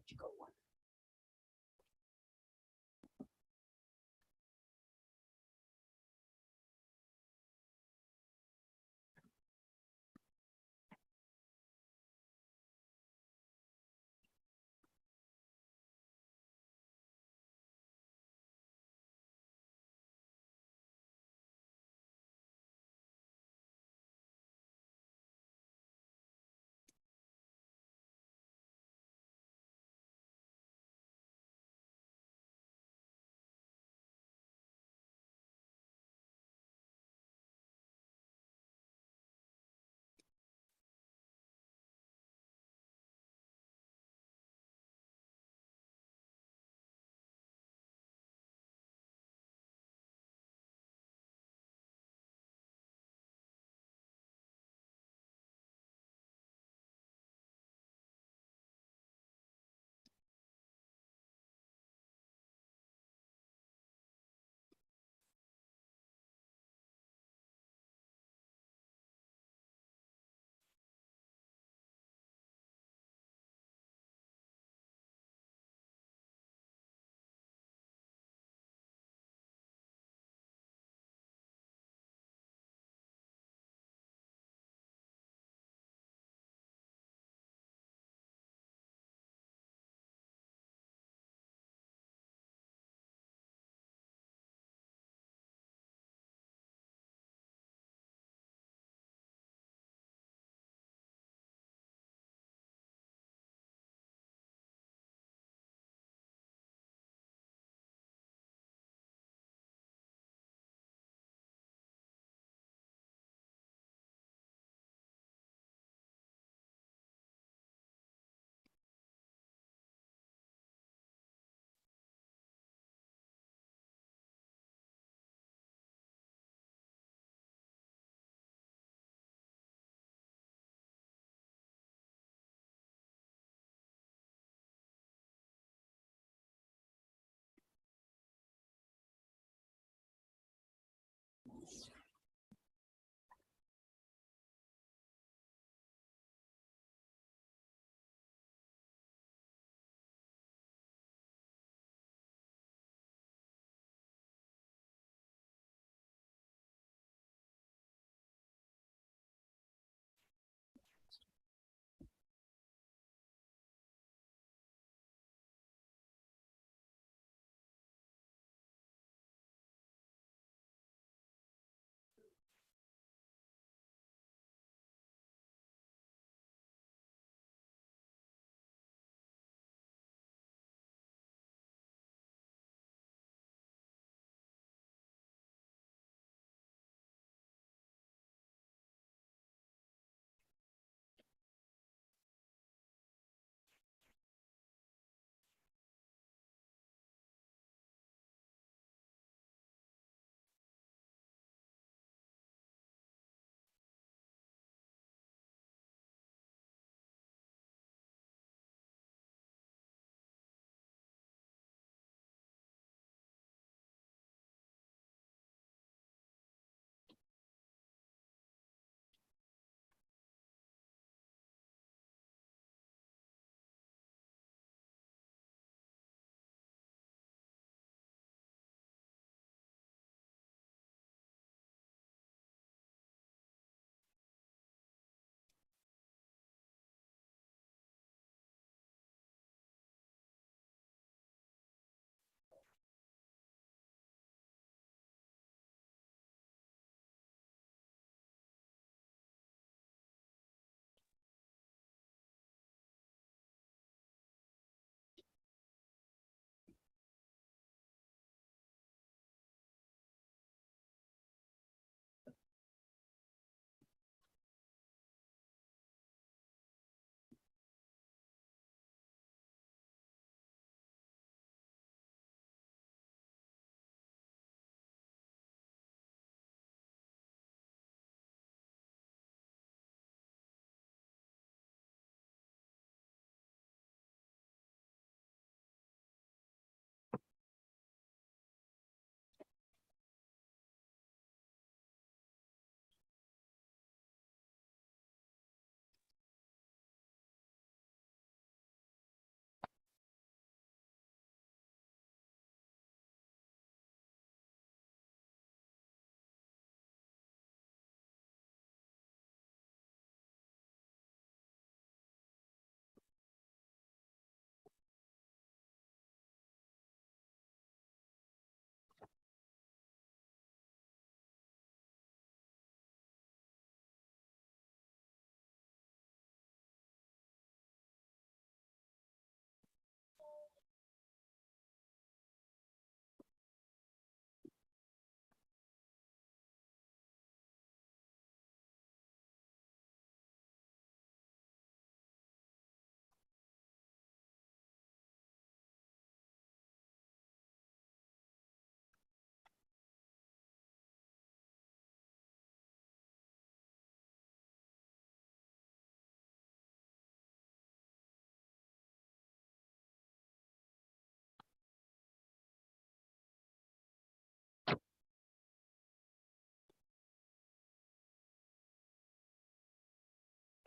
what you go one.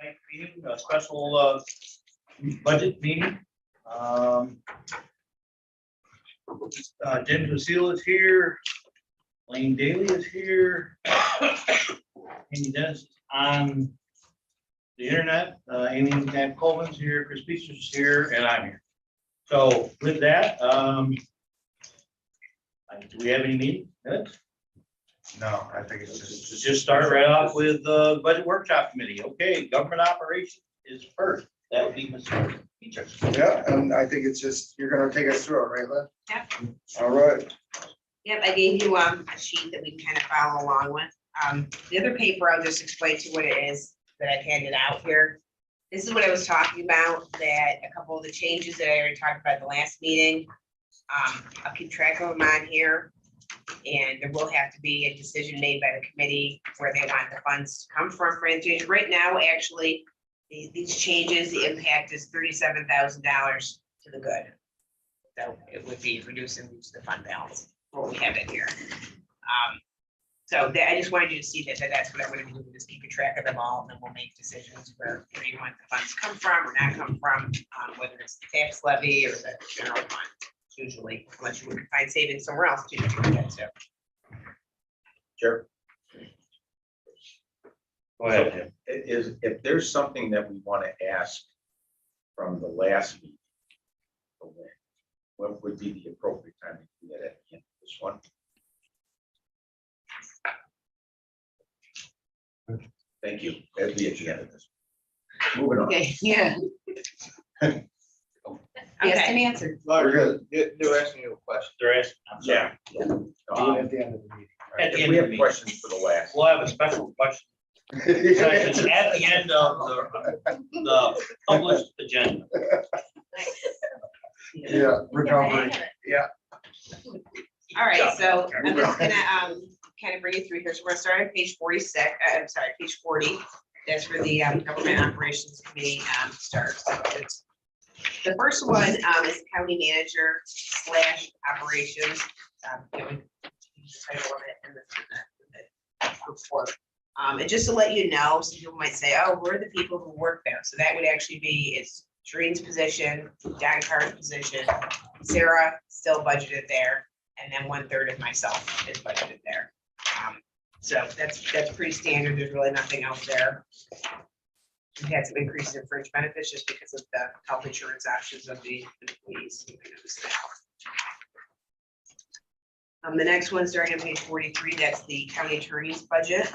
tonight's meeting, a special budget meeting. Jim Lucille is here. Lane Daly is here. Amy Dennis is on the internet. Amy Colvin's here. Chris Beecher's is here, and I'm here. So with that, do we have any meeting minutes? No, I think it's Just start right off with the budget workshop committee. Okay, government operations is first. That would be Mr. Beecher. yeah, and I think it's just, you're gonna take us through it, right, Lynn? Yeah. All right. Yep, I gave you a sheet that we can kind of follow along with. The other paper, I'll just explain to you what it is that I've handed out here. This is what I was talking about, that a couple of the changes that I already talked about at the last meeting. I'll keep track of them on here. And there will have to be a decision made by the committee where they want the funds to come from for change. Right now, actually, these changes, the impact is $37,000 to the good. So it would be reducing the fund balance, what we have in here. So I just wanted you to see that that's what I'm going to do, just keeping track of them all, and then we'll make decisions where you want the funds to come from or not come from, whether it's the tax levy or the general fund. Usually, unless you can find savings somewhere else to do that. So. Sure. Go ahead, Jim. If there's something that we want to ask from the last meeting, what would be the appropriate time to do that at the end of this one? Thank you. That'd be at the end of this. Moving on. Okay, yeah. Yes, and answer. We're good. They're asking you a question. They're asking. I'm sorry. Yeah. Do it at the end of the meeting. At the If end we of have the questions for the last. We'll have a special question session at the end of the published agenda. Yeah, recovery. Yeah. All right, so I'm just gonna kind of bring you through here. So we're gonna start at page 46. I'm sorry, page 40. That's for the government operations committee starts. The first one is county manager / operations. You know, title of it in the report. And just to let you know, some people might say, "Oh, we're the people who work there." So that would actually be it's Shereen's position, Don Carr's position, Sarah still budgeted there, and then 1/3 of myself is budgeted there. So that's pretty standard. There's really nothing else there. We had some increases in fringe benefits just because of the health insurance options of the employees. The next one, starting on page 43, that's the county attorney's budget.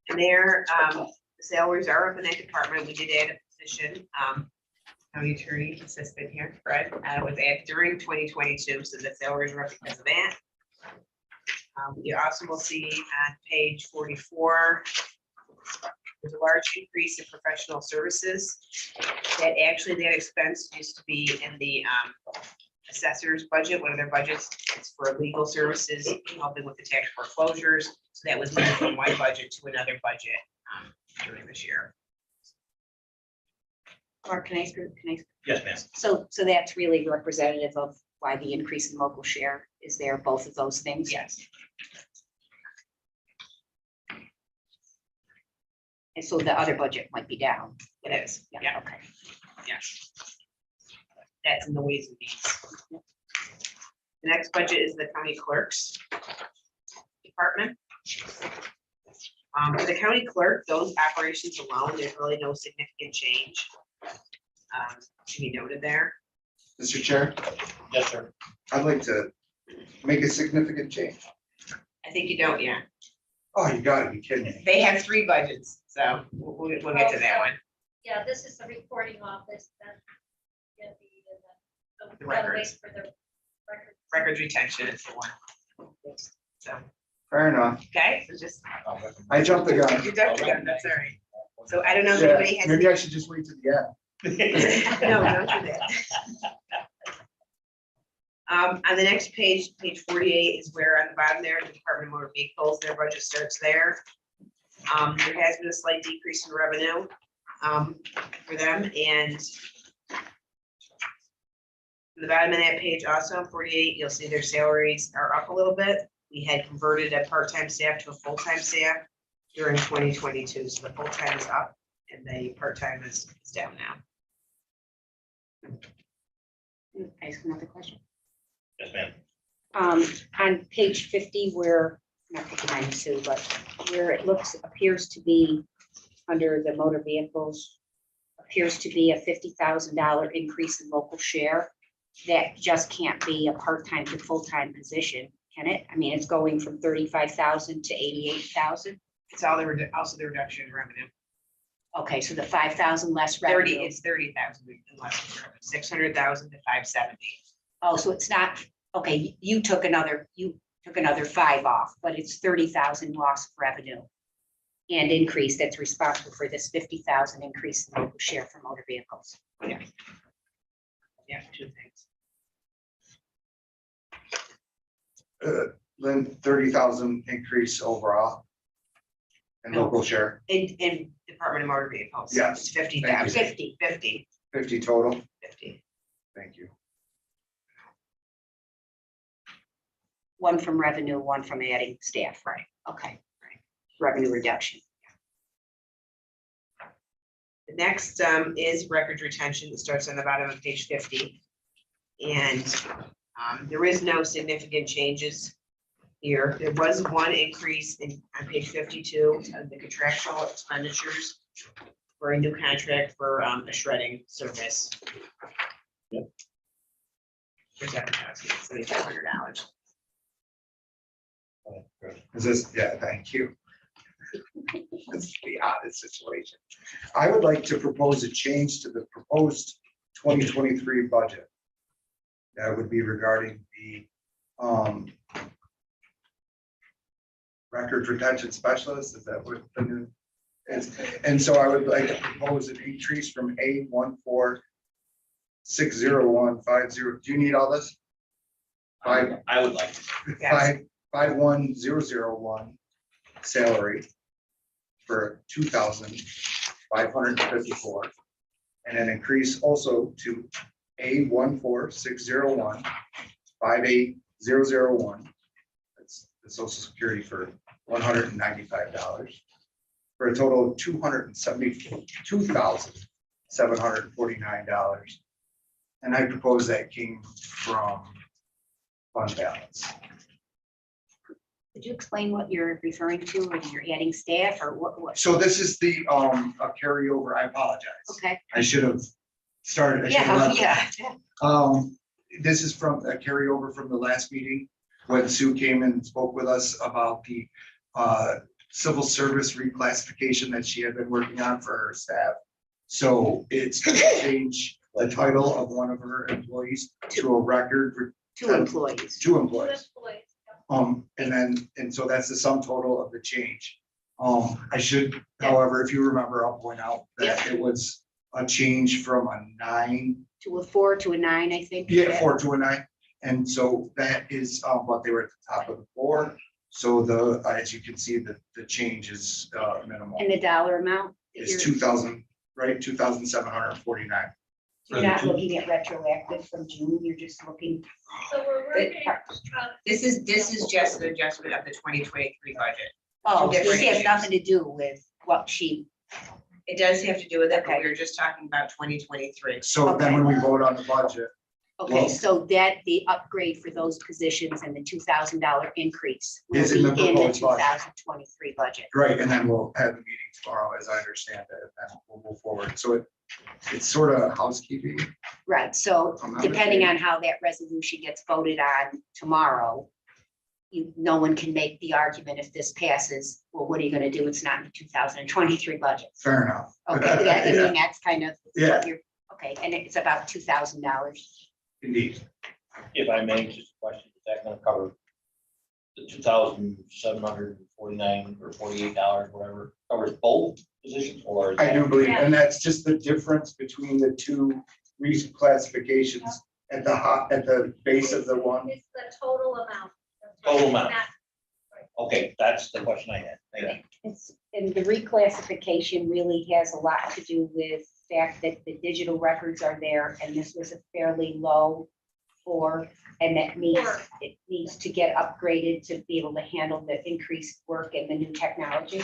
And there, the salaries are up in that department. We did add a position. County attorney assistant here, Fred, was added during 2022, so the salaries are up because of that. You also will see on page 44, there's a large increase in professional services. That expense used to be in the assessor's budget, one of their budgets. It's for legal services, helping with the tax foreclosures. So that was moved from one budget to another budget during this year. Mark, can I ask? Yes, ma'am. So that's really representative of why the increase in local share is there, both of those things? Yes. And so the other budget might be down. It is. Yeah. Okay. Yes. That's in the ways and means. The next budget is the county clerk's department. For the county clerk, those operations alone, there's really no significant change. To be noted there. Mr. Chair, Yes, sir. I'd like to make a significant change. I think you don't, yeah. Oh, you gotta be kidding me. They have 3 budgets, so we'll get to that one. Yeah, this is the recording office. That's gonna be The the wait records. for the records. Records retention is the one. So, Fair enough. okay, so just, I jumped the gun. you jumped the gun, that's all right. So I don't know if Yeah, anybody has. maybe I should just wait to the end. No, don't do that. On the next page, page 48 is where on the bottom there, the Department of Motor Vehicles, their budget starts there. There has been a slight decrease in revenue for them, and the bottom of that page also on 48, you'll see their salaries are up a little bit. We had converted a part-time staff to a full-time staff. during 2022. So the full-time is up and the part-time is down now. I ask another question. Yes, ma'am. On page 50, where, not 59, Sue, but where it appears to be under the motor vehicles, appears to be a $50,000 increase in local share. That just can't be a part-time to full-time position, can it? I mean, it's going from 35,000 to 88,000. It's all also the reduction in revenue. Okay, so the 5,000 less 30, revenue. it's 30,000 less, 600,000 to 570. Oh, so it's not, okay, you took another 5 off, but it's 30,000 loss of revenue. And increase that's responsible for this 50,000 increase in local share for motor vehicles. Yeah, two things. Then 30,000 increase overall. And local share, In Department of Motor Vehicles. Yes, It's 50,000. 50. 50 total. 50. Thank you. One from revenue, one from adding staff, right? Okay, right. Revenue reduction. The next is records retention. It starts on the bottom of page 50. And there is no significant changes here. There was one increase on page 52 of the contractual expenditures for a new contract for a shredding service. Yep. For $7,500. Is this, yeah, thank you. This is the oddest situation. I would like to propose a change to the proposed 2023 budget. That would be regarding the records retention specialist, is that what the new is? And so I would like to propose an increase from A1460150. Do you need all this? I would like to. Yes. 51001 salary for 2,554, and an increase also to A14601 58001. That's the Social Security for $195 for a total of $272,749. And I propose that came from fund balance. Could you explain what you're referring to when you're adding staff or what? So this is the a carryover. I apologize. Okay. I should have started. I should have Yeah, left. yeah. This is from a carryover from the last meeting when Sue came and spoke with us about the civil service reclassification that she had been working on for her staff. So it's going to change the title of one of her employees to a record. Two employees. Two Two employees. employees. And so that's the sum total of the change. I should, however, if you remember, I'll point out that it was a change from a 9. To a 4 to a 9, I think. Yeah, 4 to a 9. And so that is what they were at the top of the board. So as you can see, the change is minimal. And the dollar amount? that It's you're- 2,000, right? 2,749. You're not looking at retroactive from June, you're just looking. So we're working. This is just an adjustment of the 2023 budget. Oh, Two this different has things. nothing to do with what she, It does have to do with it, but Okay. we were just talking about 2023. So then when we vote on the budget, okay, Well- so that the upgrade for those positions and the $2,000 increase will Is be in the in the proposed budget. 2023 budget. right, and then we'll have the meeting tomorrow, as I understand it, and then we'll move forward. So it's sort of housekeeping. Right, so I'm not depending ashamed. on how that resolution gets voted on tomorrow, no one can make the argument if this passes, well, what are you gonna do? It's not in the 2023 budget. Fair enough. Okay, I Yeah, mean, that's kind of Yeah. what you're, okay, and it's about $2,000. indeed. If I may, just a question, is that gonna cover the $2,749 or $48, whatever, covers both positions, or? is I that- do believe, and that's just the difference between the two reclassifications at the base of the one. It's the total amount. Total amount. Not- Okay, that's the question I had. Thank you. And the reclassification really has a lot to do with the fact that the digital records are there, and this was a fairly low and that it needs to get upgraded to be able to handle the increased work and the new technology.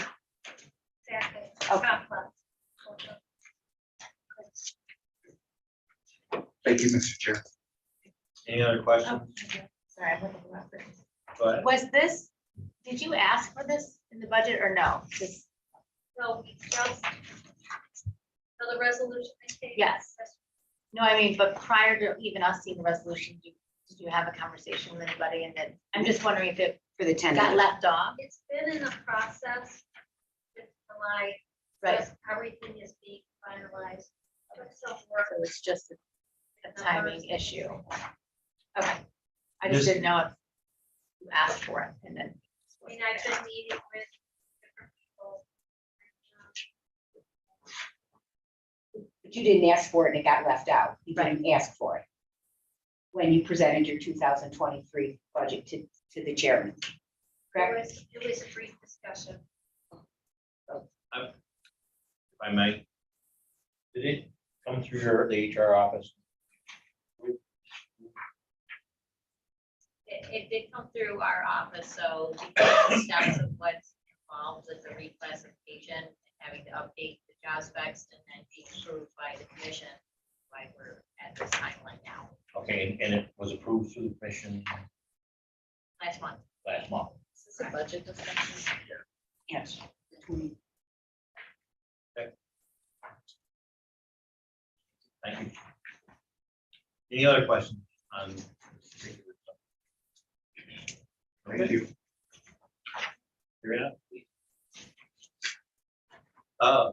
Exactly. Okay. Complex. Thank you, Mr. Chair. Any other questions? Sorry, I'm looking up for this. Go ahead. Was this, did you ask for this in the budget or no? This, So just. So the resolution. I think. Yes. no, I mean, but prior to even us seeing the resolution, did you have a conversation with anybody? And then, I'm just wondering if it For the 10. got left off. It's been in the process. It's July. Right. just Everything is being finalized. But so we're- So it's just a timing issue. Okay. I This- just didn't know if you asked for it and then. I mean, I've been meeting with different people. But you didn't ask for it and it got left out. You didn't ask for it. When you presented your 2023 budget to the chairman. Correct? It was a brief discussion. If I may, did it come through the HR office? It did come through our office, so the steps of what's involved with the reclassification, and having to update the job specs and then be approved by the commission. Why we're at this timeline now, Okay, and it was approved through the commission last month. last month. Is this a budget discussion? Yes. Thank you. Any other questions on? Thank you. You're in. I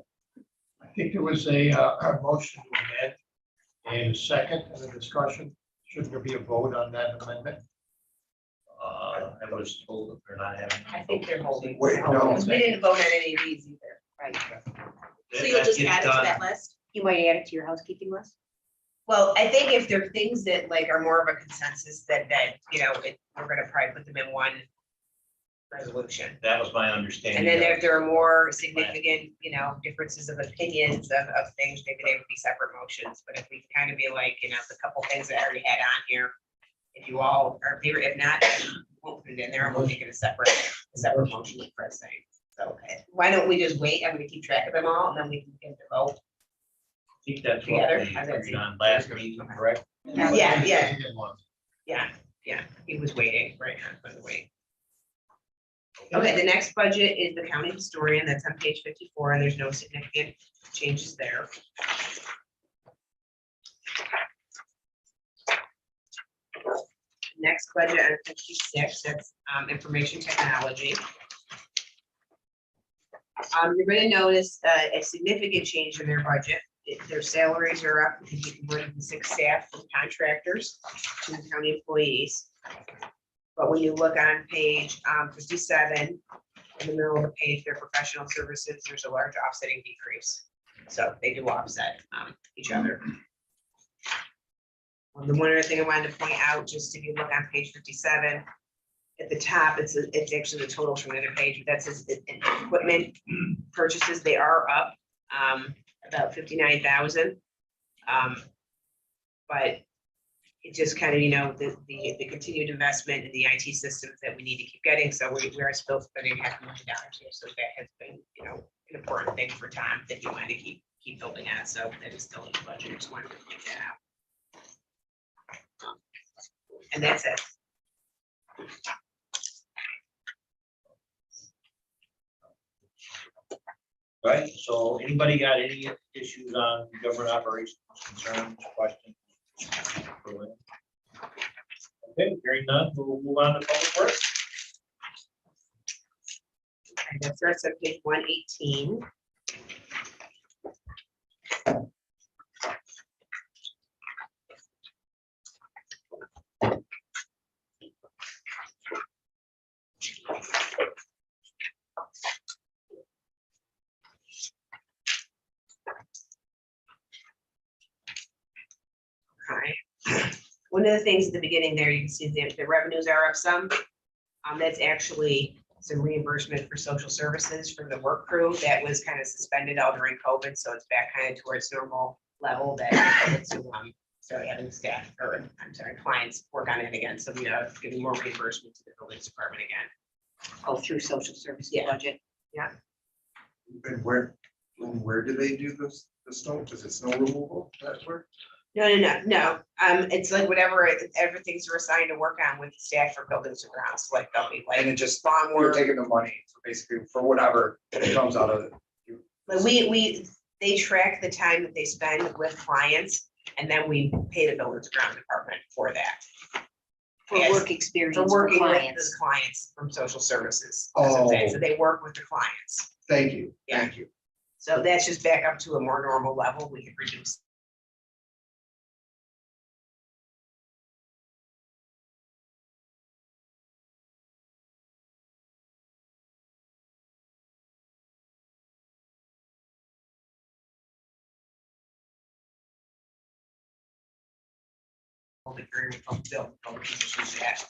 think there was a motion to amend and a second and a discussion. Shouldn't there be a vote on that amendment? I was told that they're not having. I think they're holding. Wait, no. We didn't vote on any of these either. Right. So you'll just add it to that list? You might add it to your housekeeping list? Well, I think if there are things that like are more of a consensus that, we're gonna probably put them in one resolution. That was my understanding. And then if there are more significant, differences of opinions of things, maybe they would be separate motions. But if we can kind of be like, the couple things that I already had on here, if you all are, in favor, if not, then we'll put it in there and we'll make it a separate motion for us saying. So why don't we just wait? I'm gonna keep track of them all and then we can get the vote. I think that's what Together, we how's that agreed seem? on last meeting, correct? Yeah. Yeah, he was waiting, right, by the way. Okay, the next budget is the county historian, that's on page 54, and there's no significant changes there. Next budget on 56, that's information technology. You're gonna notice a significant change in their budget. Their salaries are up because we converted the 6 staff from contractors to county employees. But when you look on page 57, in the middle of the page, their professional services, there's a large offsetting decrease. So they do offset each other. The one other thing I wanted to point out, just if you look on page 57, at the top, it's actually the total from the other page, but that says equipment purchases, they are up about 59,000. But it just kind of, the continued investment in the IT systems that we need to keep getting, so we are still spending $500,000 here, so that has been, an important thing for Tom that you wanted to keep building at, so that is still in the budget, just wanted to point that out. And that's it. Right, so anybody got any issues on government operations, concerns, questions? Okay, hearing none, we'll move on to public works. And that starts at page 118. Okay. One of the things at the beginning there, you can see the revenues are up some. That's actually some reimbursement for social services from the work crew that was kind of suspended all during COVID, so it's back kind of towards normal level that to start having staff, or I'm sorry, clients work on it again, so we are giving more reimbursement to the buildings department again. Oh, through social services Yeah. budget? Yeah. And where do they do the snow? Is it snow removal? That's where? No. It's like whatever, everything's are assigned to work on with the staff for buildings and grounds, like they'll be And like, it just, long we're work. taking the money, so basically for whatever comes out of it. But they track the time that they spend with clients, and then we pay the buildings and ground department for that. For Yes, work experience For for working with the clients. clients from social services. That's what I'm saying. So Oh. they work with the clients. Thank you, Yeah. thank you. So that's just back up to a more normal level. We can reduce. Agreement from Bill, from positions that,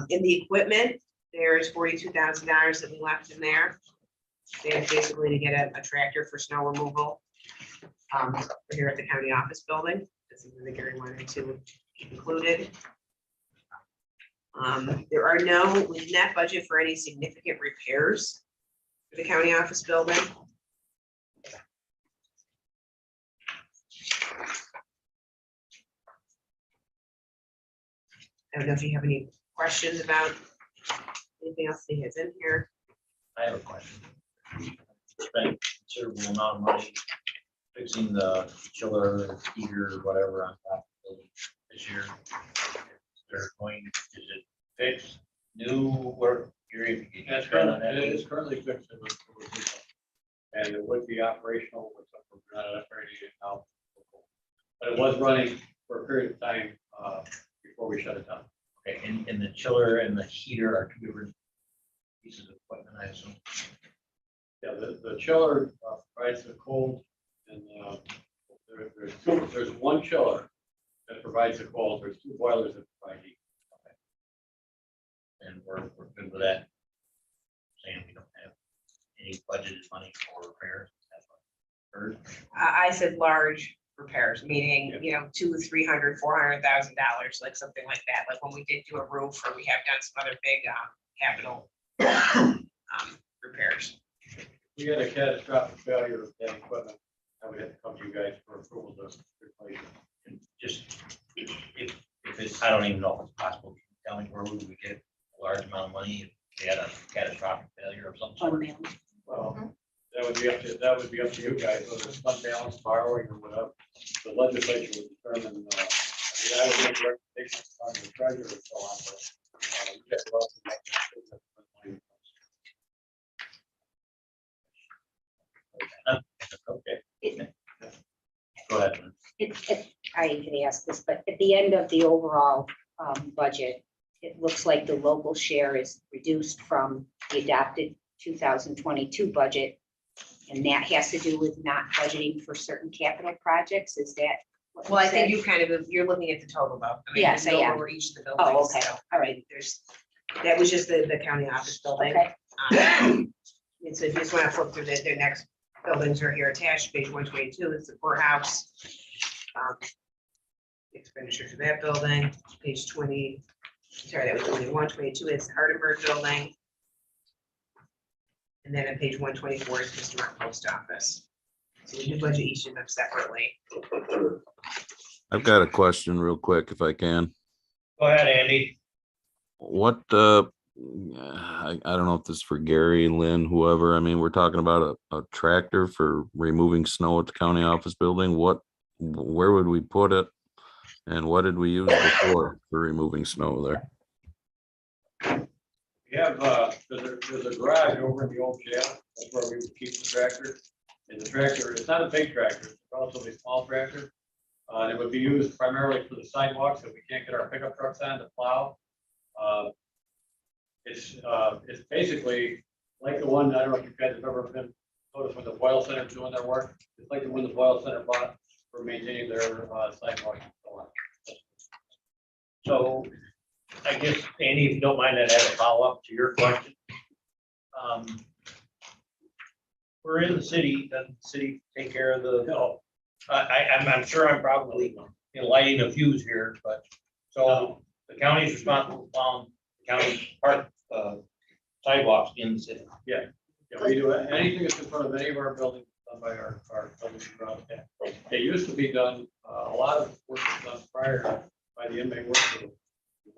in the equipment, there's $42,000 that we left in there. That's basically to get a tractor for snow removal. Here at the county office building, this is the Gary wanted to keep included. There are no, we did not budget for any significant repairs for the county office building. I don't know if you have any questions about anything else that has in here. I have a question. Spent considerable amount of money fixing the chiller, heater, whatever on top of the building this year. They're going, is it fixed, new, where, Gary, if you could That's expand on currently, that? it is currently fixed. And it would be operational with some, we're not operating it now. But it was running for a period of time before we shut it down. Okay, and the chiller and the heater are two different pieces of equipment, I assume. Yeah, the chiller provides the cold, and there's one chiller that provides the cold. There's two boilers that provide heat. And we're good with that. Saying we don't have any budgeted money for repairs. That's what I heard. I said large repairs, meaning, $200,000, $300,000, $400,000, like something like that, like when we did do a roof, or we have done some other big capital repairs. We had a catastrophic failure of that equipment, and we had to come to you guys for approval to replace it. And just, if it's, I don't even know if it's possible, tell me where would we get a large amount of money if we had a catastrophic failure of some sort? Unbalanced. Well, that would be up to you guys, whether it's unbalanced borrowing or whatever. The legislature would determine, I would make recommendations on the treasurer and so on, but you guys will also make decisions. Okay. Go ahead. I had asked this, but at the end of the overall budget, it looks like the local share is reduced from the adopted 2022 budget. And that has to do with not budgeting for certain capital projects, is that? what Well, I said? think you're looking at the total though. I mean, Yes, you know I am. Over each of the Oh, buildings. okay, So all right, that was just the county office building. okay. And so if you just want to flip through the next buildings are here attached, page 122, it's the courthouse. Expenditure for that building, page 20, sorry, that was only 122, it's the Hardenberg building. And then on page 124 is the Smart Post Office. So we do budget each of them separately. I've got a question real quick, if I can. Go ahead, Andy. What, I don't know if this is for Gary, Lynn, whoever. I mean, we're talking about a tractor for removing snow at the county office building. Where would we put it? And what did we use before for removing snow there? We have, there's a garage over in the old jail, that's where we would keep the tractor. And the tractor, it's not a big tractor, it's a relatively small tractor. It would be used primarily for the sidewalks that we can't get our pickup trucks on to plow. It's basically like the one, I don't know if you guys have ever been, noticed when the Boyle Center is doing their work. It's like the one the Boyle Center bought for maintaining their sidewalks and so on. So I guess, Andy, if you don't mind, I'd have a follow-up to your question. We're in the city, doesn't the city take care of the, no, I'm sure I'm probably lighting a fuse here, but so the county is responsible for plowing, the county part, sidewalks in the city. Yeah, we do anything that's in front of any of our buildings done by our building ground. It used to be done, a lot of work was done prior by the inmate worker.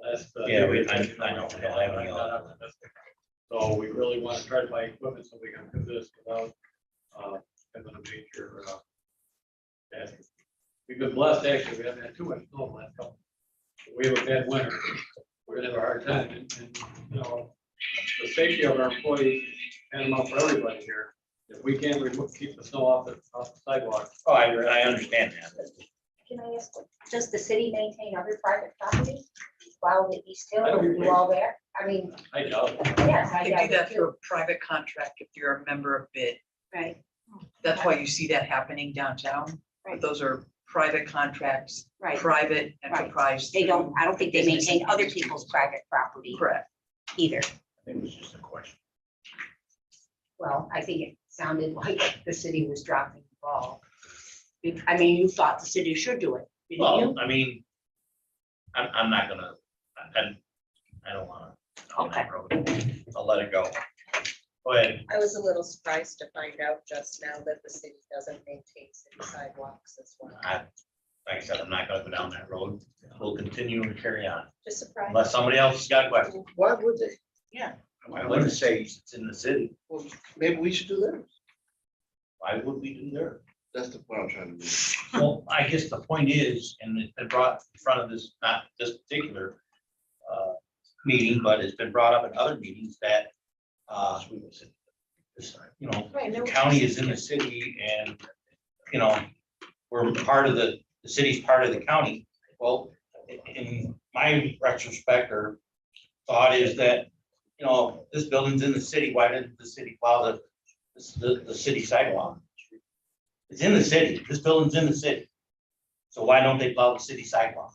Last. Yeah, I know, we don't have any of that. So we really want to try to buy equipment so we can do this without, having a major, task. We've been blessed, actually, we haven't had too much snow in the last couple. We have a bad winter, we're gonna have a hard time, and, you know, the safety of our employees, and them up for everybody here. If we can't keep the snow off the sidewalk. Oh, I understand that. Can I ask, does the city maintain other private property? While the East Hill, I don't and do all that? I mean, I doubt it. yes, I They got do that it through too. a private contract if you're a member of bid. Right, That's why you see that happening downtown. Right. Those are private contracts, right. private enterprise. They don't, I don't think they Business maintain other industry. people's private property Correct. either. It was just a question. Well, I think it sounded like the city was dropping the ball. I mean, you thought the city should do it, didn't Well, you? I mean, I'm not gonna, I don't wanna. on that road. I'll let it go. Go ahead. I was a little surprised to find out just now that the city doesn't maintain city sidewalks as well. Like I said, I'm not gonna go down that road. We'll continue and carry on Just surprised. unless somebody else has got a question. Why would they? I wouldn't say it's in the city. Well, maybe we should do theirs. Why would we do there? That's the point I'm trying to do. Well, I guess the point is, and it's been brought in front of this, not this particular meeting, but it's been brought up in other meetings that you know, Right, the no- county is in the city and, you know, we're part of the city's part of the county. Well, in my retrospect or thought is that, you know, this building's in the city, why didn't the city plow the city sidewalk? It's in the city, this building's in the city. So why don't they plow the city sidewalk?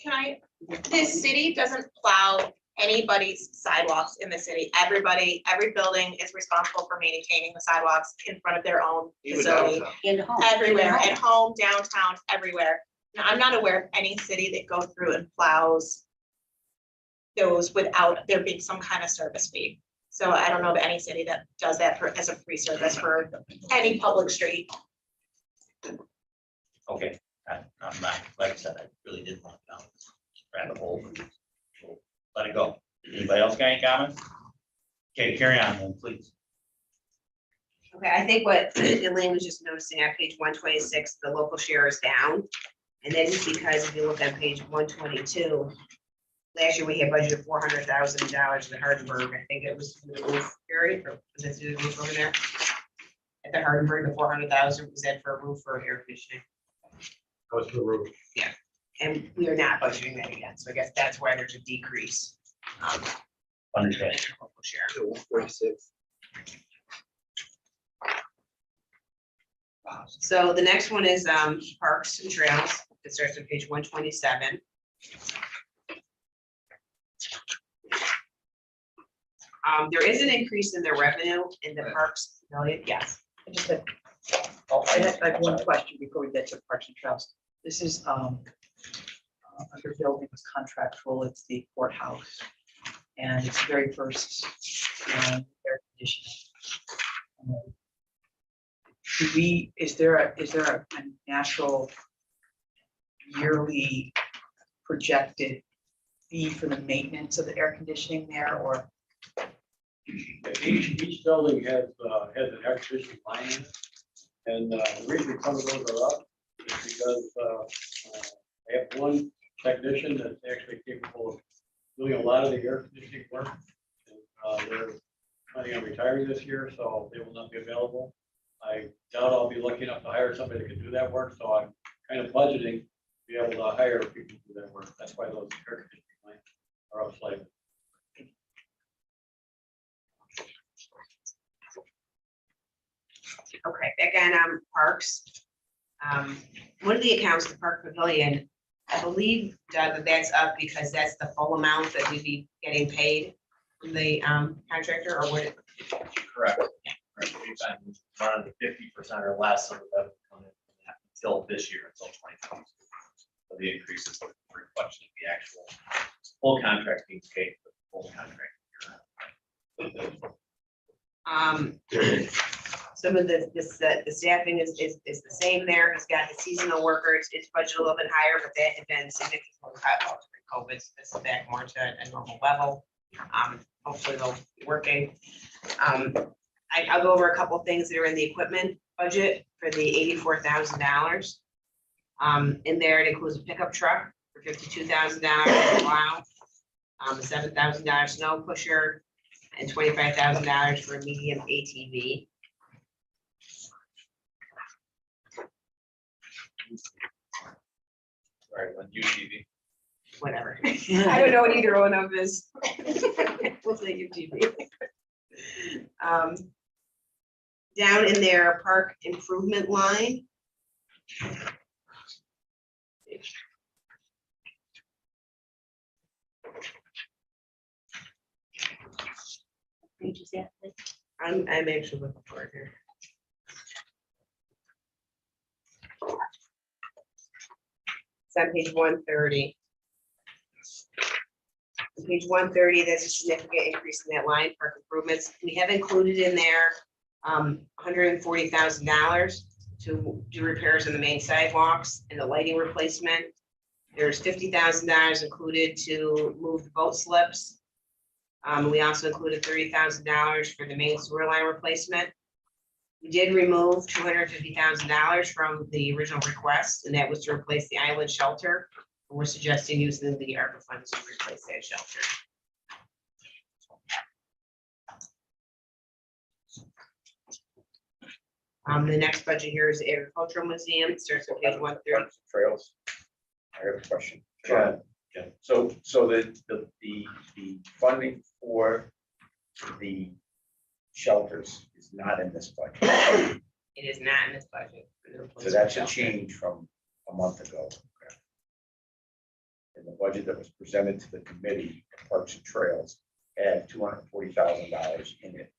The city doesn't plow anybody's sidewalks in the city. Everybody, every building is responsible for maintaining the sidewalks in front of their own facility. In the home. Everywhere, at home, downtown, everywhere. Now, I'm not aware of any city that goes through and plows those without there being some kind of service fee. So I don't know of any city that does that for, as a free service for any public street. Okay, I'm not, like I said, I really didn't want to down this rabbit hole. So let it go. Anybody else got any comments? Okay, carry on then, please. Okay, I think what Elaine was just noticing on page 126, the local share is down. And that is because if you look on page 122, last year we had budgeted $400,000 in Hardenburg. I think it was for the roof area, or was it through the roof over there? At the Hardenburg, the 400,000 was that for a roof or air conditioning? Goes to the roof. And we are not budgeting that again. So I guess that's why there's a decrease. Understand. in Local share. 46. So the next one is parks and trails. It starts on page 127. There is an increase in their revenue in the parks million, yes. I just had, I have one question before we get to Parks and Trails. This is, under buildings contractual, it's the courthouse. And it's the very first, air conditioning. Do we, is there a natural yearly projected fee for the maintenance of the air conditioning there, or? Each building has an air conditioning line in it. And the reason some of those are up is because I have one technician that's actually capable of doing a lot of the air conditioning work. And they're planning on retiring this year, so they will not be available. I doubt I'll be lucky enough to hire somebody that can do that work, so I'm kind of budgeting to be able to hire people to do that work. That's why those air conditioning lines are up slightly. Okay, back on parks. One of the accounts, the Park Pavilion, I believe, Doug, that that's up because that's the full amount that we'd be getting paid from the contractor, or what? Correct. We've been running 50% or less of the revenue coming in from that until this year, until 2022. So the increase is a reflection of the actual full contract being paid for the full contract year. Some of the staffing is the same there. He's got the seasonal workers. It's budgeted a little bit higher, but that had been significantly cut out during COVID. This is back more to a normal level. Hopefully they'll be working. I'll go over a couple of things that are in the equipment budget for the $84,000. In there, it includes a pickup truck for $52,000, plow, a $7,000 snow pusher, and $25,000 for a medium ATV. Right, on UTV. Whatever. I don't know what either one of them is. We'll say UTV. Down in their park improvement line. Page is that? I'm actually looking for it here. It's on page 130. On page 130, there's a significant increase in that line, park improvements. We have included in there $140,000 to do repairs on the main sidewalks and the lighting replacement. There's $50,000 included to move the boat slips. We also included $30,000 for the main sewer line replacement. We did remove $250,000 from the original request, and that was to replace the island shelter. We're suggesting using the ARPA funds to replace that shelter. The next budget here is the agricultural museum. It starts on page 130. Trails. I have a question. Yeah. So the funding for the shelters is not in this budget. It is not in this budget. So that's a change from a month ago. And the budget that was presented to the committee, Parks and Trails, had $240,000 in it,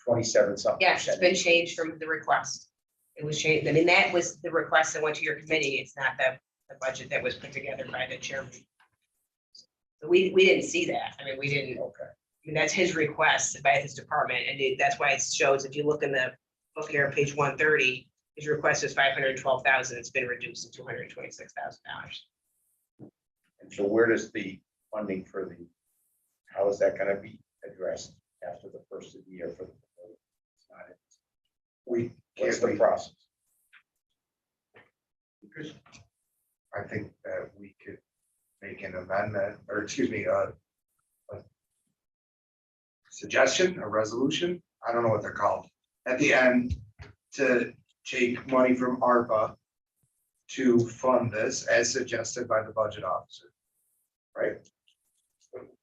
27 something. Yes, it's been changed from the request. It was changed. I mean, that was the request that went to your committee. It's not the budget that was put together by the chairman. So we didn't see that. I mean, we didn't. Okay. I mean, that's his request by his department, and that's why it shows, if you look in the book here on page 130, his request is $512,000. It's been reduced to $226,000. And so where does the funding for the, how is that going to be addressed after the first of the year for the? It's not it. What's the process? I think that we could make an amendment, or excuse me, a suggestion, a resolution, I don't know what they're called, at the end, to take money from ARPA to fund this as suggested by the budget officer. Right?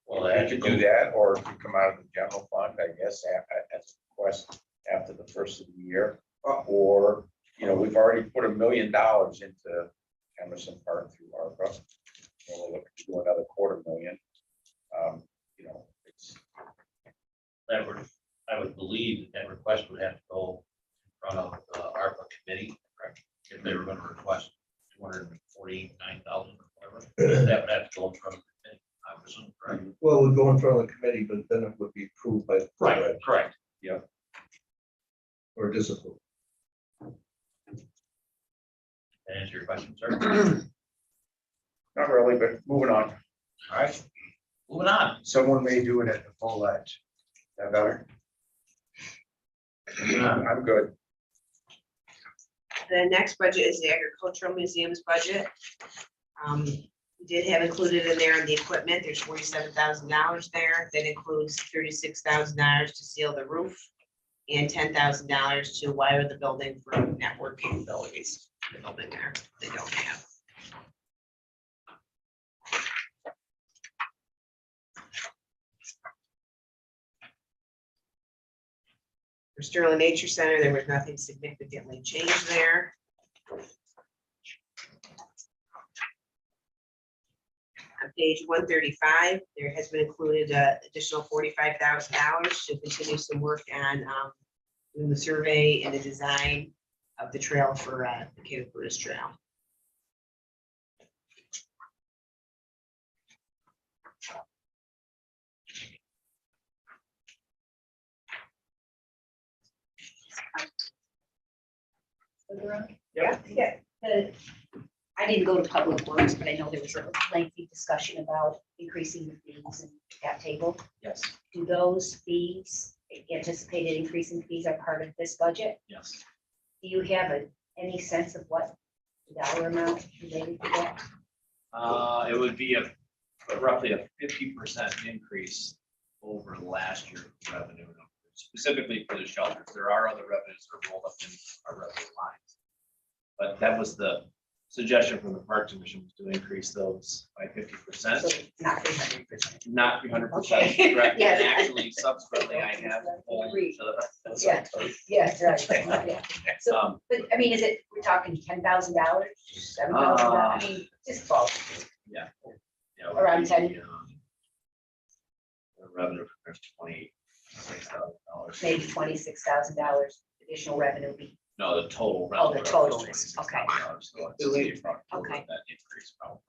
Well, You could do that, or it could come out of the general fund, I guess, as a request after the first of the year. Or, you know, we've already put $1 million into Emerson Park through ARPA. We'll look to do another $250,000. You know, it's. I would believe that request would have to go in front of the ARPA committee, correct? If they were going to request 249,000 or whatever, that would have to go in front of the committee, I presume, correct? Well, it would go in front of the committee, but then it would be approved by. Right, correct. Yeah. Or disapproved. That answer your question, sir? Not really, but moving on. All right, moving on. Someone may do it at the full edge. Is that better? I'm good. The next budget is the agricultural museum's budget. We did have included in there in the equipment, there's $47,000 there. That includes $36,000 to seal the roof and $10,000 to wire the building for network capabilities. The building there, they don't have. For Sterling Nature Center, there was nothing significantly changed there. On page 135, there has been included additional $45,000 to continue some work on doing the survey and the design of the trail for the Cayuga Trail. Yeah. I didn't go to Public Works, but I know there was a lengthy discussion about increasing the fees in that table. Yes, Do those fees, anticipated increase in fees are part of this budget? yes. Do you have any sense of what the dollar amount related to that? It would be roughly a 50% increase over last year's revenue numbers, specifically for the shelters. There are other revenues that are rolled up in our revenue lines. But that was the suggestion from the Parks Commission, was to increase those by 50%. So not 300%. Not 300%, Okay. correct. Yeah. And actually subsequently, I have. Agreed. those- Yeah. Yes, right. Yeah. So, Um, but I mean, is it, we're talking $10,000, $7,000? I mean, just bulk. Yeah. Yeah, Around we- 10. The revenue for $26,000. Maybe $26,000 additional revenue. No, the total. Oh, the revenue total is is, okay. $26,000, so it's the approximate Okay. That increase probably.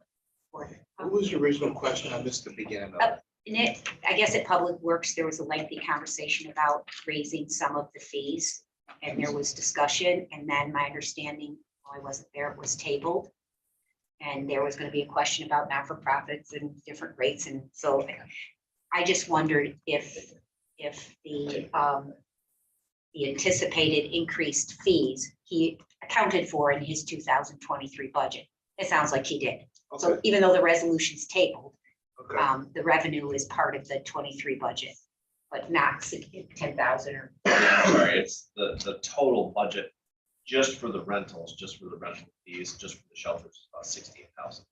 What was the original question? I missed the beginning of it. In it, I guess at Public Works, there was a lengthy conversation about raising some of the fees. And there was discussion, and then my understanding, I wasn't there, it was tabled. And there was going to be a question about not-for-profits and different rates, and so I just wondered if the anticipated increased fees, he accounted for in his 2023 budget. It sounds like he did. So Okay, even though the resolution's tabled, okay. the revenue is part of the 23 budget, but not 10,000 or. Sorry, it's the total budget just for the rentals, just for the rental fees, just for the shelters, is about 16,000.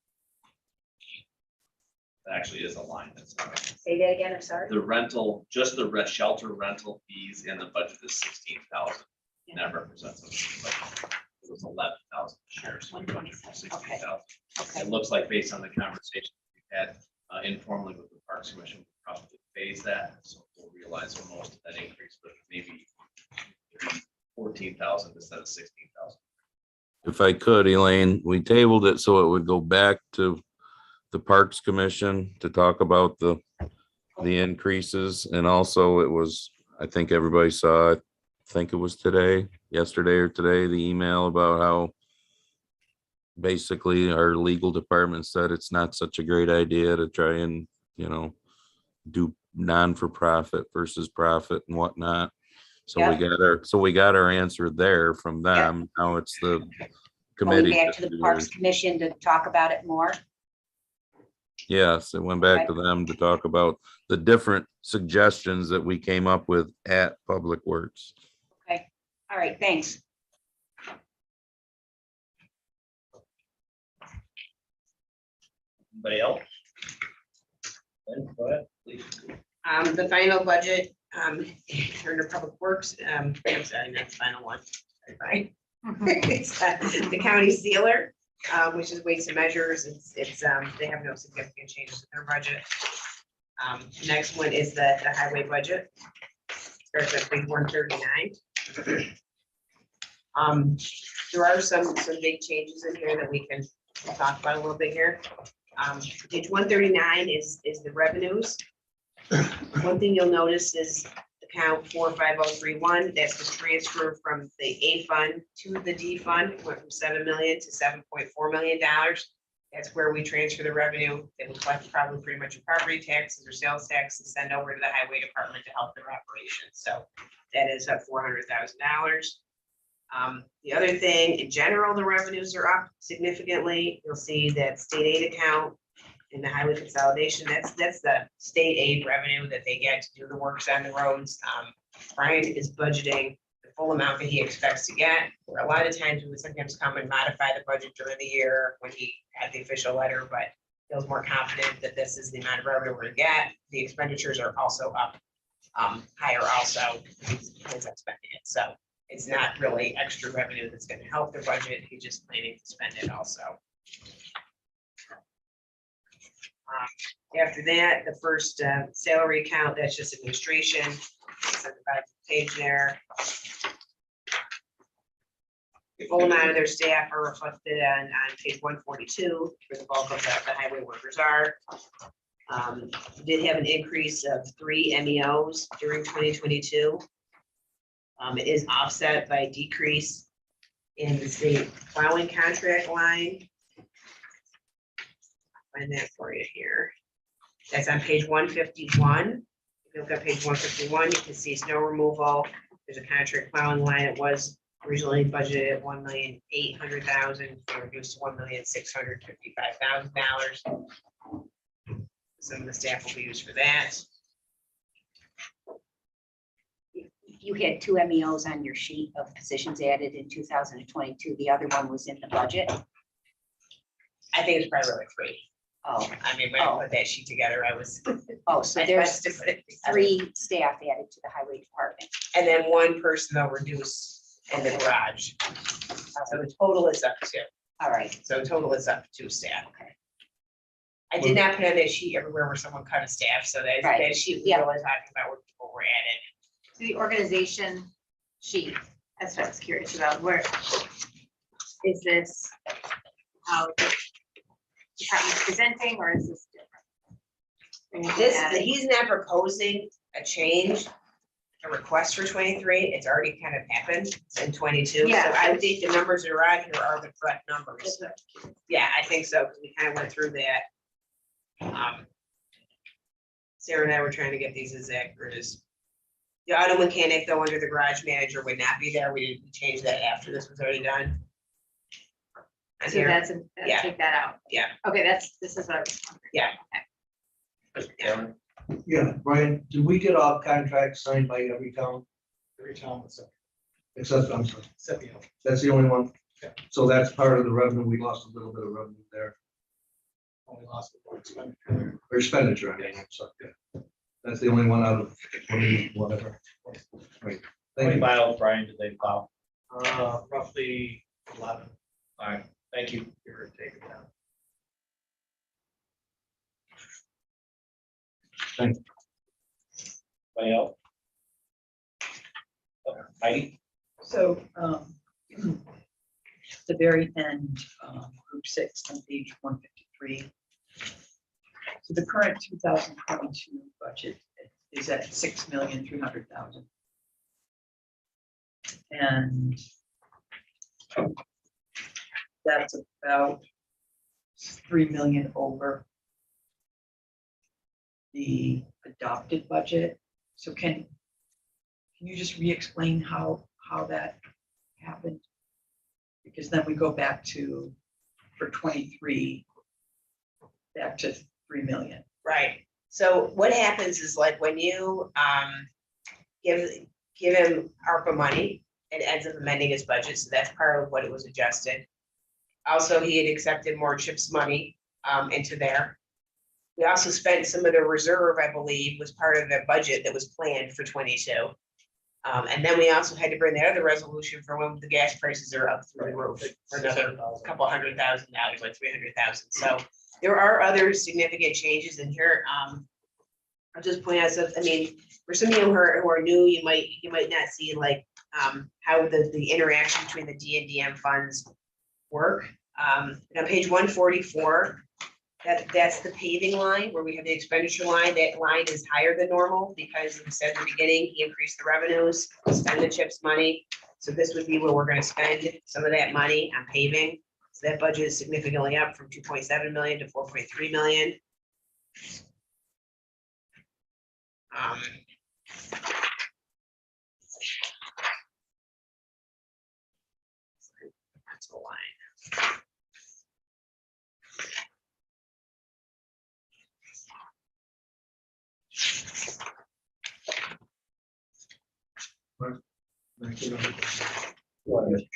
That actually is a line that's. Say that again, I'm sorry. The rental, just the shelter rental fees in the budget is 16,000. And that represents it was 11,000 shares. So we went from 16,000. Okay, It looks like based on the conversation we had informally with the Parks Commission, we'll probably phase that. So we'll realize most of that increase, but maybe 14,000 instead of 16,000. If I could, Elaine, we tabled it so it would go back to the Parks Commission to talk about the increases. And also it was, I think everybody saw, I think it was yesterday or today, the email about how basically our legal department said it's not such a great idea to try and, do non-for-profit versus profit and whatnot. So we got our answer there from them. Now it's the going committee. back to the Parks Commission to talk about it more. Yes, it went back to them to talk about the different suggestions that we came up with at Public Works. Okay, all right, thanks. Anybody else? Lynn, go ahead, please. The final budget, under Public Works, I'm sorry, not the final one. Right. It's the county sealer, which is weights and measures. It's they have no significant changes in their budget. Next one is the highway budget. Starts at page 139. There are some big changes in here that we can talk about a little bit here. Page 139 is the revenues. One thing you'll notice is account 45031, that's the transfer from the A fund to the D fund. It went from 7 million to $7.4 million. That's where we transfer the revenue that we collect probably pretty much in property taxes or sales tax and send over to the highway department to help their operations. So that is up $400,000. The other thing, in general, the revenues are up significantly. You'll see that state aid account in the highway consolidation, that's the state aid revenue that they get to do the works on the roads. Brian is budgeting the full amount that he expects to get. Where a lot of times we would sometimes come and modify the budget during the year when he had the official letter, but feels more confident that this is the amount of revenue we're gonna get. The expenditures are also up, higher also, he's expecting it. So it's not really extra revenue that's gonna help the budget. He's just planning to spend it also. After that, the first salary account, that's just administration. It's at the back of the page there. The full amount of their staff are reflected on page 142, where the bulk of the highway workers are. We did have an increase of 3 MEOs during 2022. It is offset by a decrease in the state plowing contract line. Find that for you here. That's on page 151. If you look at page 151, you can see snow removal. There's a contract plowing line. It was originally budgeted at $1,800,000, reduced to $1,655,000. Some of the staff will be used for that. You had two MEOs on your sheet of positions added in 2022. The other one was in the budget. I think it's probably really three. Oh, I mean, when I put that sheet together, I was. oh, so I there's tried to put it together. 3 staff added to the highway department. And then one person they'll reduce in the garage. So the total is up to, All right, so total is up to 2 staff. okay. I did not put on that sheet everywhere where someone cut a staff, so that, Right. that sheet was Yeah. really talking about where people were added. So the organization sheet, that's what I was curious about, where is this, how the department's presenting, or is this different? This, he's not proposing a change, a request for 23, it's already kind of happened in 22. So Yeah. I would think the numbers that are on here are the correct numbers. Yeah, I think so, because we kind of went through that. Sarah and I were trying to get these as accurate as. The auto mechanic, though, under the garage manager would not be there, we didn't change that after this was already done. And So here, that's, Yeah. take that out. Yeah. Okay, this is what I was wondering. Mr. Chairman, Yeah, Brian, did we get all contracts signed by every town? Every town was up, Except, I'm sorry, except, you know, that's the only one? Yeah. So that's part of the revenue, we lost a little bit of revenue there, only lost the expenditure. or expenditure, I mean, I'm sorry, yeah. That's the only one out of 20, whatever. Right, How thank many you. miles, Brian, did they plow? Roughly 11. all right, thank you. Give or take it down. Anybody else? Heidi? So, the very end, group 6 on page 153. So the current 2022 budget is at 6,300,000. And that's about 3 million over the adopted budget. So can you just re-explain how that happened? Because then we go back to, for 23, back to 3 million. Right, so what happens is like when you give him ARPA money, it ends up amending his budget, so that's part of what it was adjusted. Also, he had accepted more CHIPS money into there. We also spent some of the reserve, I believe, was part of the budget that was planned for 22. And then we also had to bring the other resolution for when the gas prices are up through the roof for another couple $100,000, like 300,000. So there are other significant changes in here. I'll just point out, so, I mean, for some of you who are new, you might not see like how the interaction between the D and DM funds work. On page 144, that's the paving line where we have the expenditure line. That line is higher than normal because we said at the beginning, he increased the revenues, spend the CHIPS money. So this would be where we're gonna spend some of that money on paving. So that budget is significantly up from 2.7 million to 4.3 million. That's the line.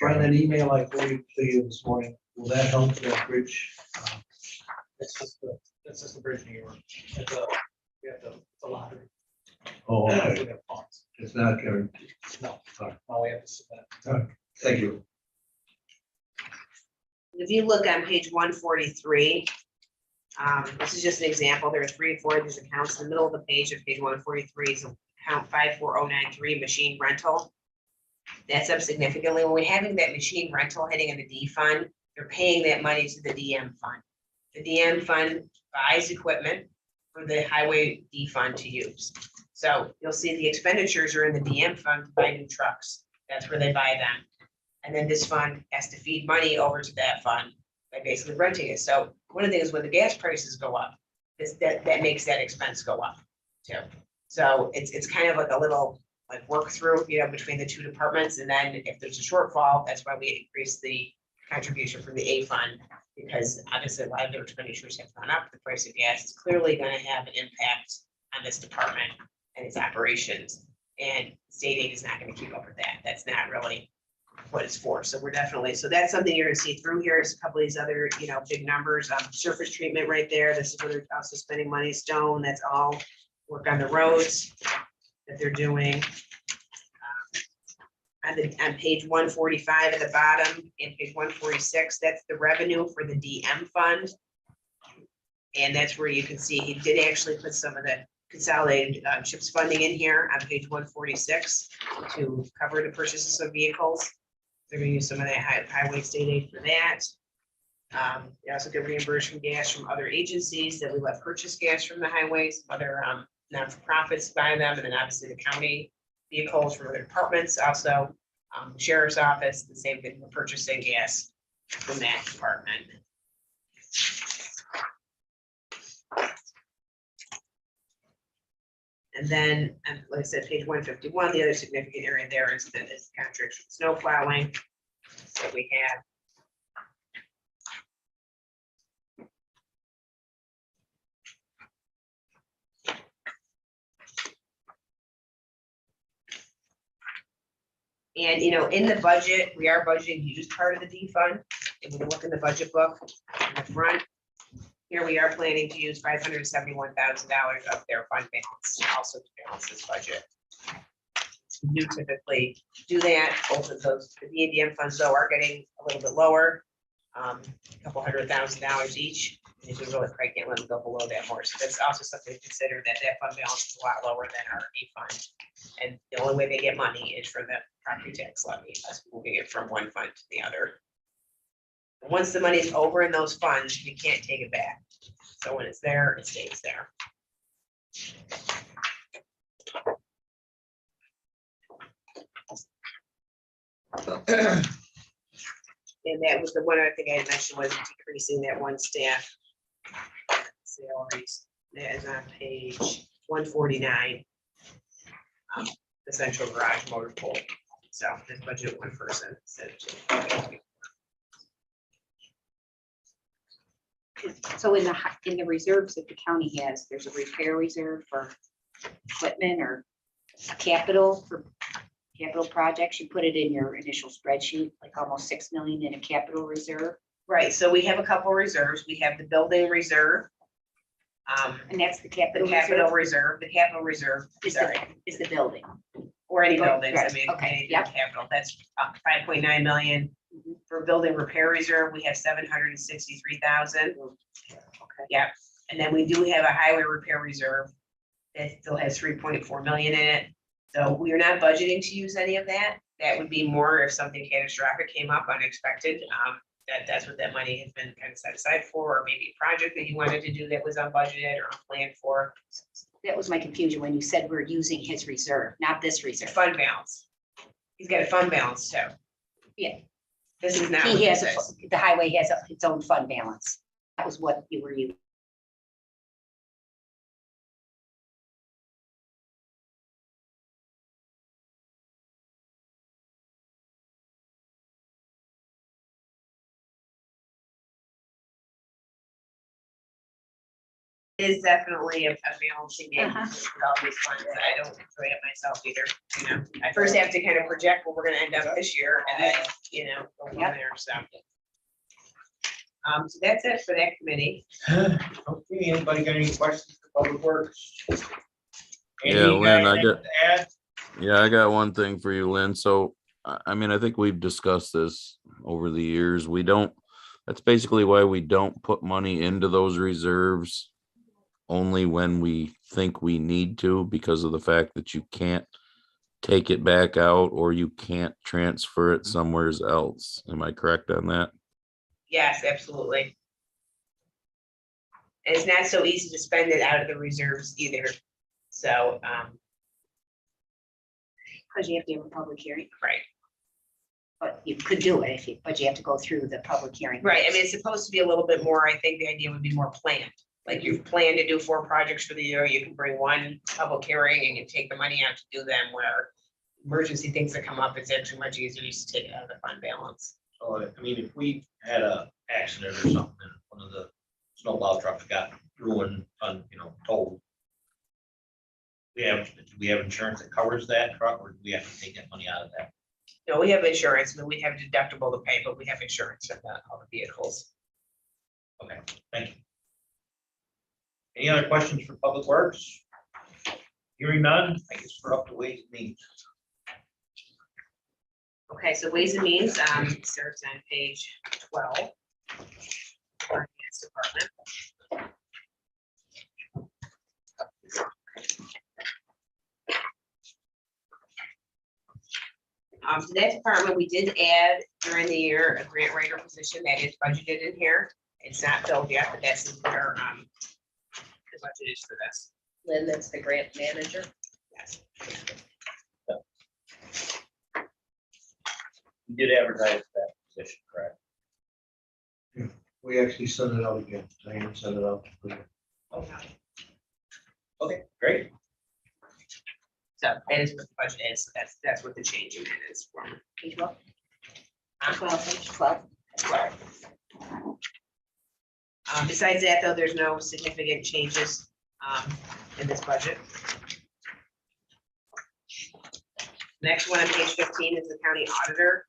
Brian, that email I forwarded to you this morning, will that help that bridge? That's just the bridging work. We have to, it's a lottery. Oh, We okay. have funds. It's not guaranteed. No, all we have to submit. All right, thank you. If you look on page 143, this is just an example. There are 3 or 4 of these accounts. In the middle of the page of page 143 is account 54093, machine rental. That's up significantly. When we're having that machine rental hitting in the D fund, they're paying that money to the DM fund. The DM fund buys equipment for the highway D fund to use. So you'll see the expenditures are in the DM fund to buy new trucks. That's where they buy them. And then this fund has to feed money over to that fund by basically renting it. So one of the things when the gas prices go up, that makes that expense go up too. So it's kind of like a little like work through, between the two departments. And then if there's a shortfall, that's why we increase the contribution from the A fund. Because obviously a lot of their expenditures have gone up. The price of gas is clearly going to have an impact on this department and its operations. And state aid is not going to keep up with that. That's not really what it's for. So we're definitely, so that's something you're gonna see through here is a couple of these other, big numbers, surface treatment right there. This is where they're also spending money, stone, that's all work on the roads that they're doing. On page 145 at the bottom and page 146, that's the revenue for the DM fund. And that's where you can see he did actually put some of the consolidated CHIPS funding in here on page 146 to cover the purchases of vehicles. They're gonna use some of that highway state aid for that. They also get reimbursed from gas from other agencies that we let purchase gas from the highways, other non-for-profits buy them, and then obviously the county vehicles from other departments, also sheriff's office, the same thing, we're purchasing gas from that department. And then, like I said, page 151, the other significant area there is the contracts with snow plowing that we have. And, in the budget, we are budgeting to use part of the D fund. If we look in the budget book in the front, here we are planning to use $571,000 of their fund balance, also to balance this budget. We do typically do that. Both of those, the DDM funds though are getting a little bit lower, a couple $100,000 each. And if we really probably can't let them go below that more. So that's also something to consider, that fund balance is a lot lower than our A fund. And the only way they get money is from the property tax levy, us moving it from one fund to the other. Once the money's over in those funds, you can't take it back. So when it's there, it stays there. And that was the one other thing I had mentioned, was decreasing that one staff salaries. That is on page 149. The central garage motor pool. So this budget one person instead of two. So in the reserves that the county has, there's a repair reserve for equipment or capital for capital projects. You put it in your initial spreadsheet, like almost 6 million in a capital reserve. Right, so we have a couple reserves. We have the building reserve. And that's the The capital capital reserve. reserve, the capital reserve, Is sorry, is the building. or any Oh, buildings, I right, mean, okay, anything yep. capital, that's 5.9 million. Mhm. For building repair reserve, we have 763,000. Okay. Yeah, and then we do have a highway repair reserve that still has 3.4 million in it. So we are not budgeting to use any of that. That would be more if something catastrophic came up unexpected. That's what that money has been kind of set aside for, or maybe a project that you wanted to do that was unbudgeted or unplanned for. That was my confusion when you said we're using his reserve, not this It's reserve. fund balance. He's got a fund balance too. Yeah. This is not. He what has, this is. the highway has its own fund balance. That was what you were using. It is definitely a balancing game Uh-huh. with all these funds. I don't enjoy it myself either, I first have to kind of project what we're gonna end up this year and then, go from Yep. there, so. So that's it for that committee. Okay, anybody got any questions for Public Works? Yeah, Amy, Lynn, I anything got- to add? Yeah, I got one thing for you, Lynn. So, I mean, I think we've discussed this over the years. That's basically why we don't put money into those reserves only when we think we need to, because of the fact that you can't take it back out or you can't transfer it somewhere else. Am I correct on that? Yes, absolutely. And it's not so easy to spend it out of the reserves either. So, Because you have to have a public hearing. right. But you could do it if you, but you have to go through the public hearing. Right, I mean, it's supposed to be a little bit more, I think the idea would be more planned. Like you've planned to do 4 projects for the year, you can bring 1 public hearing and you take the money out to do them, where emergency things that come up, it's actually much easier just to take it out of the fund balance. So, I mean, if we had a accident or something, and one of the snowplow trucks got ruined, totaled. Do we have insurance that covers that truck, or do we have to take that money out of that? No, we have insurance, but we have a deductible to pay, but we have insurance for all the vehicles. Okay, thank you. Any other questions for Public Works? Hearing none, I guess we're up to Ways and Means. Okay, so Ways and Means, starts on page 12. Finance Department. To that department, we did add during the year a grant writer position that is budgeted in here. It's not filled yet, but that's where the budget is for this. Lynn, that's the grant manager. Yes. You did advertise that position, correct? We actually sent it out again. I haven't sent it out. Okay, great. So that is what the budget is. So that's what the change in it is from. Page 12. Page 12. Besides that, though, there's no significant changes in this budget. Next one on page 15 is the county auditor.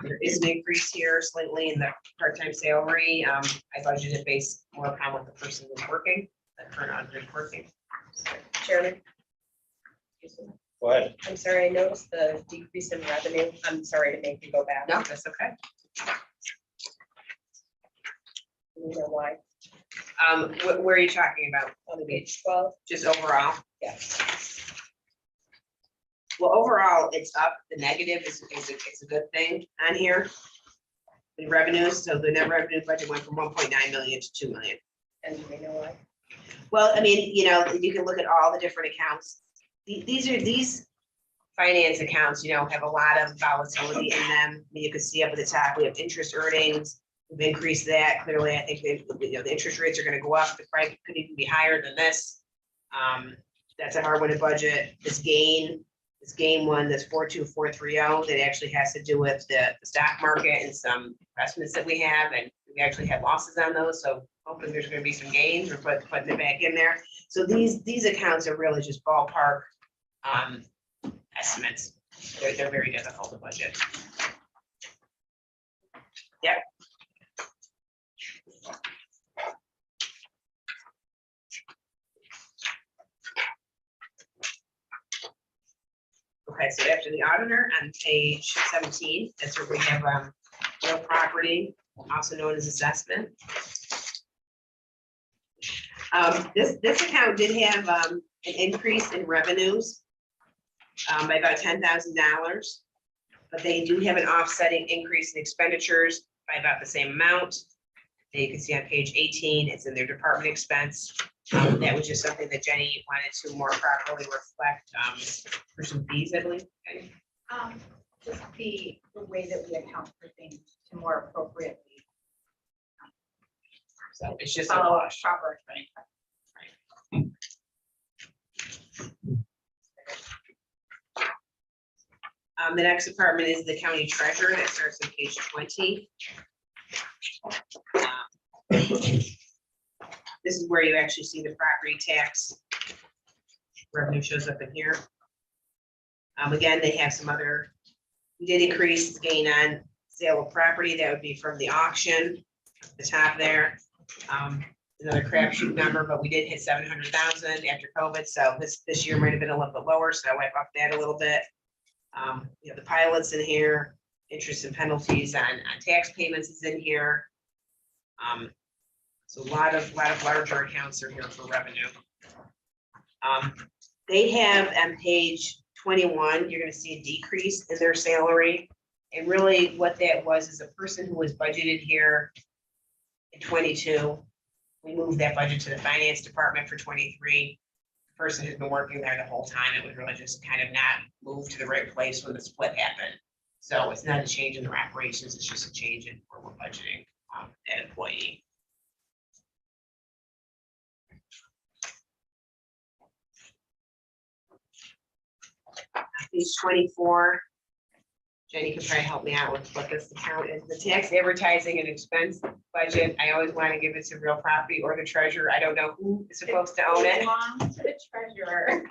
There is an increase here slightly in the part-time salary. I budgeted based more upon what the person was working, the current auditor is working. Chairman, Go ahead. I'm sorry, I noticed the decrease in revenue. I'm sorry to make you go back. No, that's okay. You know why? Where are you talking about? On page 12? Just overall? Yes. Well, overall, it's up. The negative is a good thing on here. The revenues, so the net revenue budget went from 1.9 million to 2 million. And do we know why? Well, I mean, you can look at all the different accounts. These finance accounts, have a lot of volatility in them. I mean, you can see up at the top, we have interest earnings. We've increased that. Clearly, I think the interest rates are going to go up. The price could even be higher than this. That's a hard one to budget. This gain one, this 42430, that actually has to do with the stock market and some investments that we have, and we actually had losses on those. So hopefully there's going to be some gains. We're putting it back in there. So these accounts are really just ballpark estimates. They're very difficult to budget. Yep. Okay, so after the auditor on page 17, that's where we have real property, also known as assessment. This account did have an increase in revenues by about $10,000, but they do have an offsetting increase in expenditures by about the same amount. And you can see on page 18, it's in their department expense. That was just something that Jenny wanted to more properly reflect for some fees, I believe. Okay. Just the way that we account for things to more appropriately So it's just a follow a wash. proper. The next department is the county treasurer. That starts on page 20. This is where you actually see the property tax revenue shows up in here. Again, they have some other, we did increase the gain on sale of property. That would be from the auction, the top there. Another crapshoot number, but we did hit 700,000 after COVID. So this year might have been a little bit lower. So I bumped that a little bit. The pilots in here, interest and penalties on tax payments is in here. So a lot of larger accounts are here for revenue. They have on page 21, you're going to see a decrease in their salary. And really what that was is a person who was budgeted here in 22. We moved that budget to the finance department for 23. The person who's been working there the whole time. It was really just kind of not moved to the right place when the split happened. So it's not a change in their operations, it's just a change in where we're budgeting that employee. Page 24. Jenny can probably help me out with what this account is. The tax advertising and expense budget, I always want to give it to real property or the treasurer. I don't know who is supposed to own it. Belongs to the treasurer.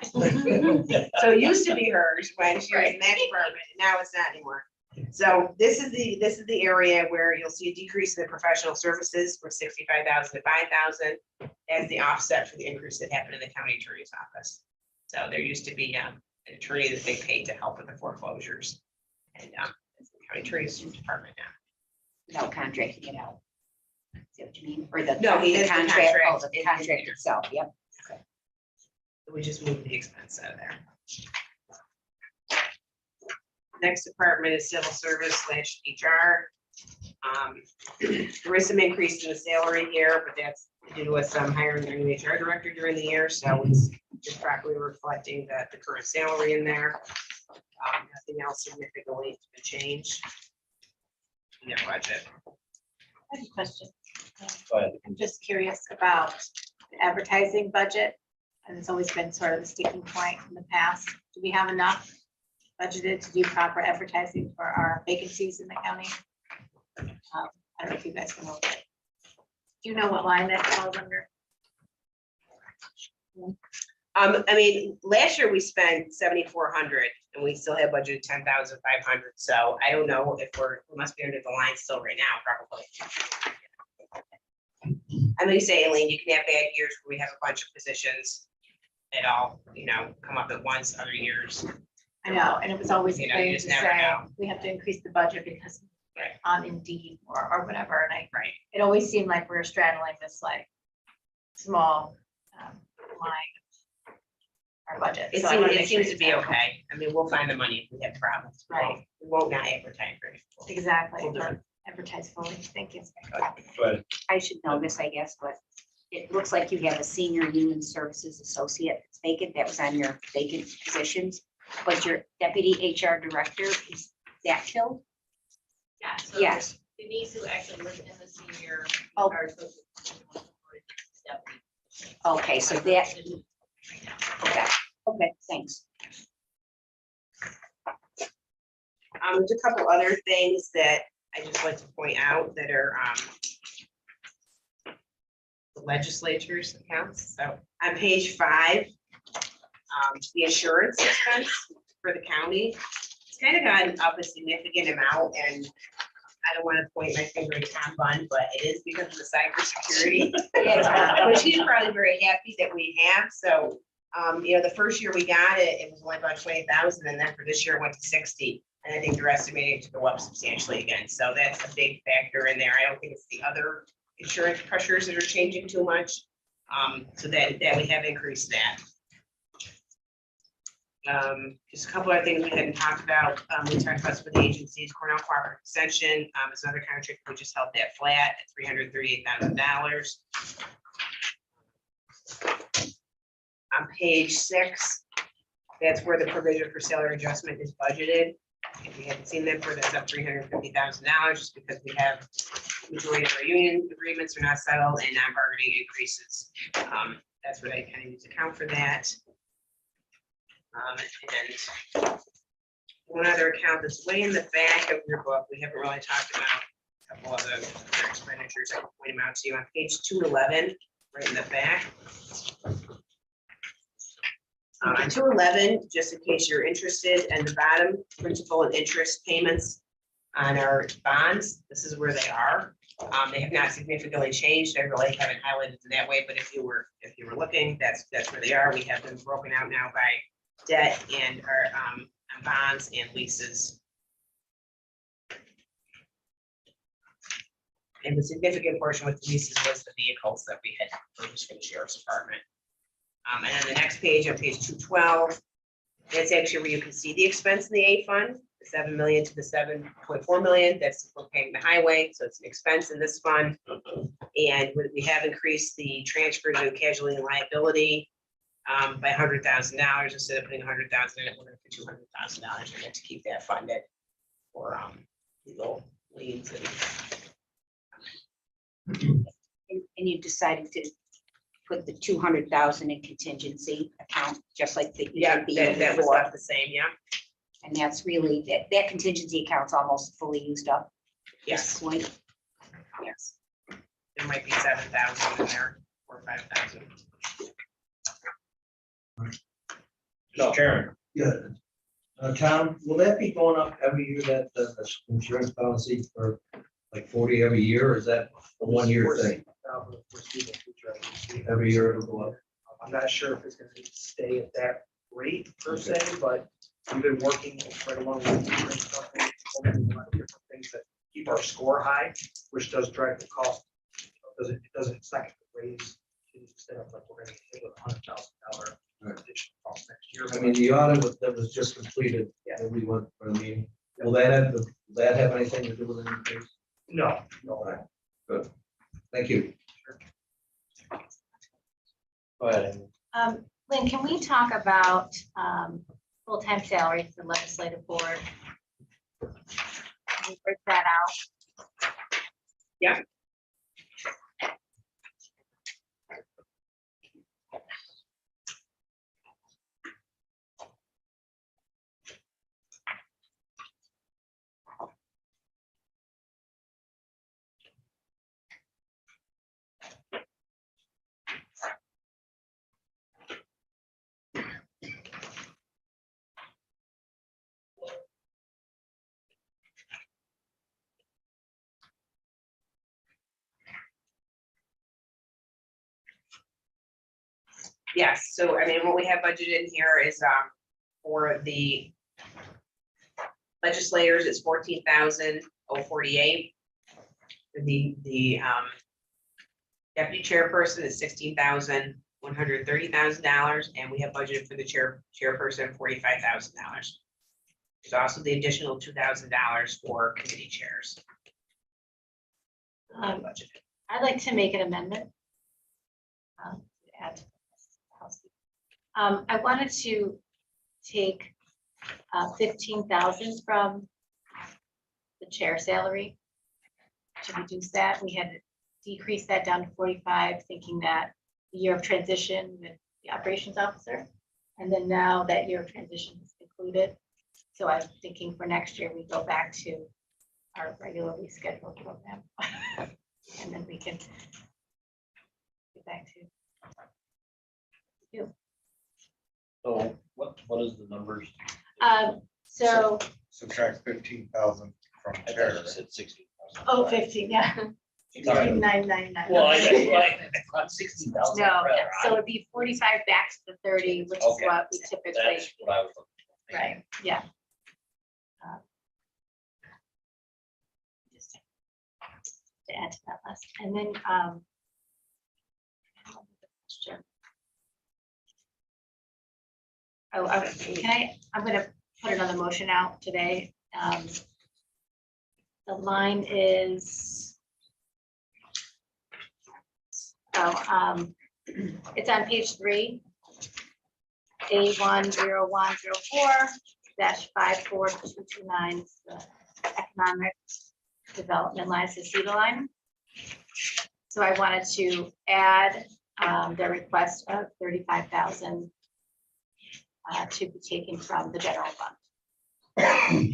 So it used to be hers when she was in that department, and now it's not anymore. So this is the area where you'll see a decrease in the professional services from 65,000 to 5,000 as the offset for the increase that happened in the county attorney's office. So there used to be an attorney that they paid to help with the foreclosures. And it's the county attorney's department now. Without contracting it out. See what you mean? Or the. No, he the has the contract, oh, contract the in contract here. itself, yep. So we just moved the expense out of there. Next department is civil service / HR. There is some increase in the salary here, but that's due to us hiring a new HR director during the year, so it's just properly reflecting the current salary in there. Nothing else significantly has been changed in their budget. I have a question. Go ahead. I'm just curious about the advertising budget, and it's always been sort of a sticking point in the past. Do we have enough budgeted to do proper advertising for our vacancies in the county? I don't know if you guys can look at. Do you know what line that falls under? I mean, last year we spent 7,400 and we still have budgeted 10,500. So I don't know if we must be under the line still right now, probably. I mean, you say, Elaine, you can have bad years where we have a bunch of positions that all, come up at once, other years. I know, and it was always a You thing to just never say, know. we have to increase the budget because Right. on Indeed or whatever, and Right. it always seemed like we were straddling this like small line of our budget. It So I wanna seems, make it sure seems to it's be there. okay. I mean, we'll find the money if we have problems. Right. We won't not advertise very. Exactly, We'll do or it. advertise fully, thank you. Go ahead. I should know this, I guess, but it looks like you have a senior human services associate that's vacant. That was on your vacant positions. Was your deputy HR director, is that filled? Yeah, so Yes. Denise, who actually lives in the senior. Oh. our social deputy. Okay, so that, okay, thanks. There's a couple other things that I just like to point out that are the legislature's accounts. So on page 5, the insurance expense for the county, it's kind of gone up a significant amount, and I don't want to point my finger at Tom Bund, but it is because of the cybersecurity, which he's probably very happy that we have. So, the first year we got it, it was only about 20,000, and then for this year it went to 60. And I think they're estimating to go up substantially again. So that's a big factor in there. I don't think it's the other insurance pressures that are changing too much. So that we have increased that. Just a couple other things we hadn't talked about. We talked about some of the agencies, Cornell Cooperative Extension, is another contract. We just held that flat at $338,000. On page 6, that's where the provision for salary adjustment is budgeted. If you haven't seen that, that's up $350,000, just because we have majority of our union agreements are not settled and non-bargaining increases. That's what I kind of use to account for that. And one other account that's way in the back of your book, we haven't really talked about a couple of the expenditures. I can point them out to you on page 211, right in the back. On 211, just in case you're interested, and the bottom, principal and interest payments on our bonds, this is where they are. They have not significantly changed. I really haven't highlighted it that way, but if you were looking, that's where they are. We have them broken out now by debt and our bonds and leases. And the significant portion with leases was the vehicles that we had purchased for the sheriff's department. And then the next page, on page 212, that's actually where you can see the expense in the A fund, the 7 million to the 7.4 million. That's for paying the highway, so it's an expense in this fund. And we have increased the transfer to casualty and liability by $100,000 instead of putting $100,000 in it, we're going to put $200,000 in it to keep that funded. legal leads and. And you decided to put the 200,000 in contingency account, just like the. Yeah, that was before. left the same, yeah. And that's really, that contingency account's almost fully used up. at this Yes. Point. Yes. There might be 7,000 in there or 5,000. Mr. Chairman, Yeah. Tom, will that be going up every year, that the insurance policy for like 40 every year, or is that a 1 year thing? Every year it'll go up. I'm not sure if it's gonna stay at that rate per se, but we've been working right along with the insurance company, hoping a lot of different things that keep our score high, which does drive the cost. It's not gonna raise, instead of like, we're gonna hit with $100,000 additional cost next year. I mean, the audit that was just completed, that we went for the meeting, will that have anything to do with the increase? No, All right, good. Thank you. go ahead. Lynn, can we talk about full-time salary for the legislative board? Can we break that out? Yeah. Yes, so I mean, what we have budgeted in here is for the legislators, it's 14,048. For the deputy chairperson is $16,130,000, and we have budgeted for the chairperson $45,000. There's also the additional $2,000 for committee chairs. Budgeted. I'd like to make an amendment. To add to this housekeeping. I wanted to take 15,000 from the chair salary to reduce that. We had decreased that down to 45, thinking that the year of transition with the operations officer. And then now that year of transition is concluded. So I'm thinking for next year, we go back to our regularly scheduled program. And then we can get back to you. So what is the numbers? So, Subtract 15,000 from I chair. thought you said 60,000. oh, 15, yeah. Sorry. 16,999. Well, I got 60,000. No, yeah, so it'd be 45 back to the 30, which is Okay. what we typically, That's what I was looking for. right, yeah. Just to add to that list, and then, question. Oh, I'm gonna put another motion out today. The line is. It's on page 3. A10104-54229, the economic development line, the CETA line. So I wanted to add the request of 35,000 to be taken from the general fund. Can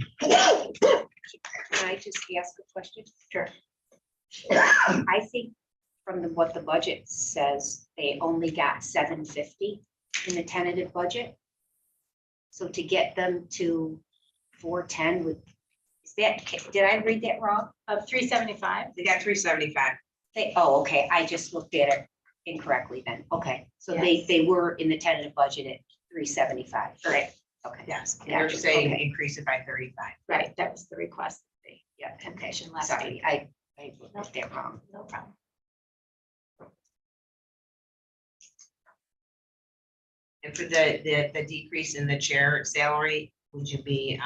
I just ask a question? Sure. I think from what the budget says, they only got 750 in the tentative budget. So to get them to 410 would, is that, did I read that wrong? Of 375. They got 375. Oh, okay, I just looked at it incorrectly then. Okay, so Yes. they were in the tentative budget at 375. Correct. Okay. Yes, and they're Gotcha. saying Okay. increase it by 35. Right, that was the request. Yeah, okay. Commission last Sorry, week. I looked that wrong. No problem. And for the decrease in the chair salary, would you be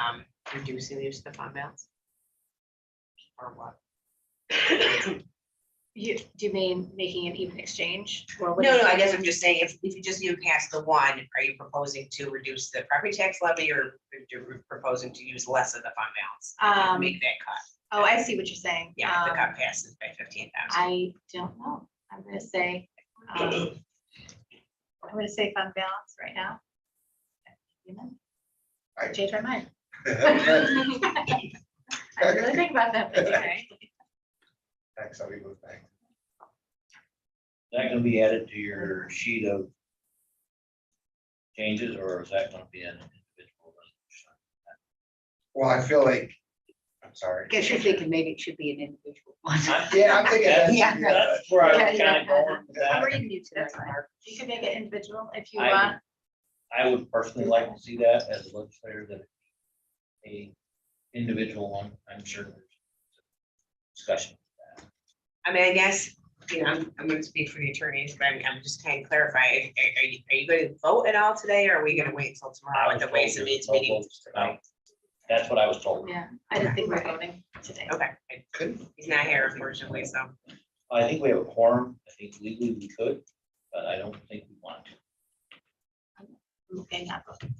reducing the use of the fund balance? Or what? Do you mean making an even exchange? Or what? No, I guess I'm just saying, if you just pass the one, are you proposing to reduce the property tax levy or you're proposing to use less of the fund balance? Make that cut. Oh, I see what you're saying. Yeah, the cut passes by 15,000. I don't know. I'm gonna say, fund balance right now. You know, I- change my mind. Tax, I really think about that, but okay. I'll be moved back. Is that gonna be added to your sheet of changes, or is that gonna be an individual resolution? Well, I feel like, I'm sorry. I guess you're thinking maybe it should be an individual one. Yeah, I'm thinking that. Yeah. That's where I Yeah, was yeah, kind of going with I'm that. reading you tonight, That's fine. Mark. You can make it individual if you I want. I would personally like to see that as a legislator, that a individual one, I'm sure there's discussion. I mean, I guess, I'm gonna speak for the attorneys, but I'm just kind of clarifying, are you going to vote at all today, or are we gonna wait until tomorrow at the Ways and Means meeting? That's what I was told. Yeah, I didn't think we we're voting today. Okay, he's not here unfortunately, so. I think we have a quorum. I think legally we could, but I don't think we want to. Okay, not voting.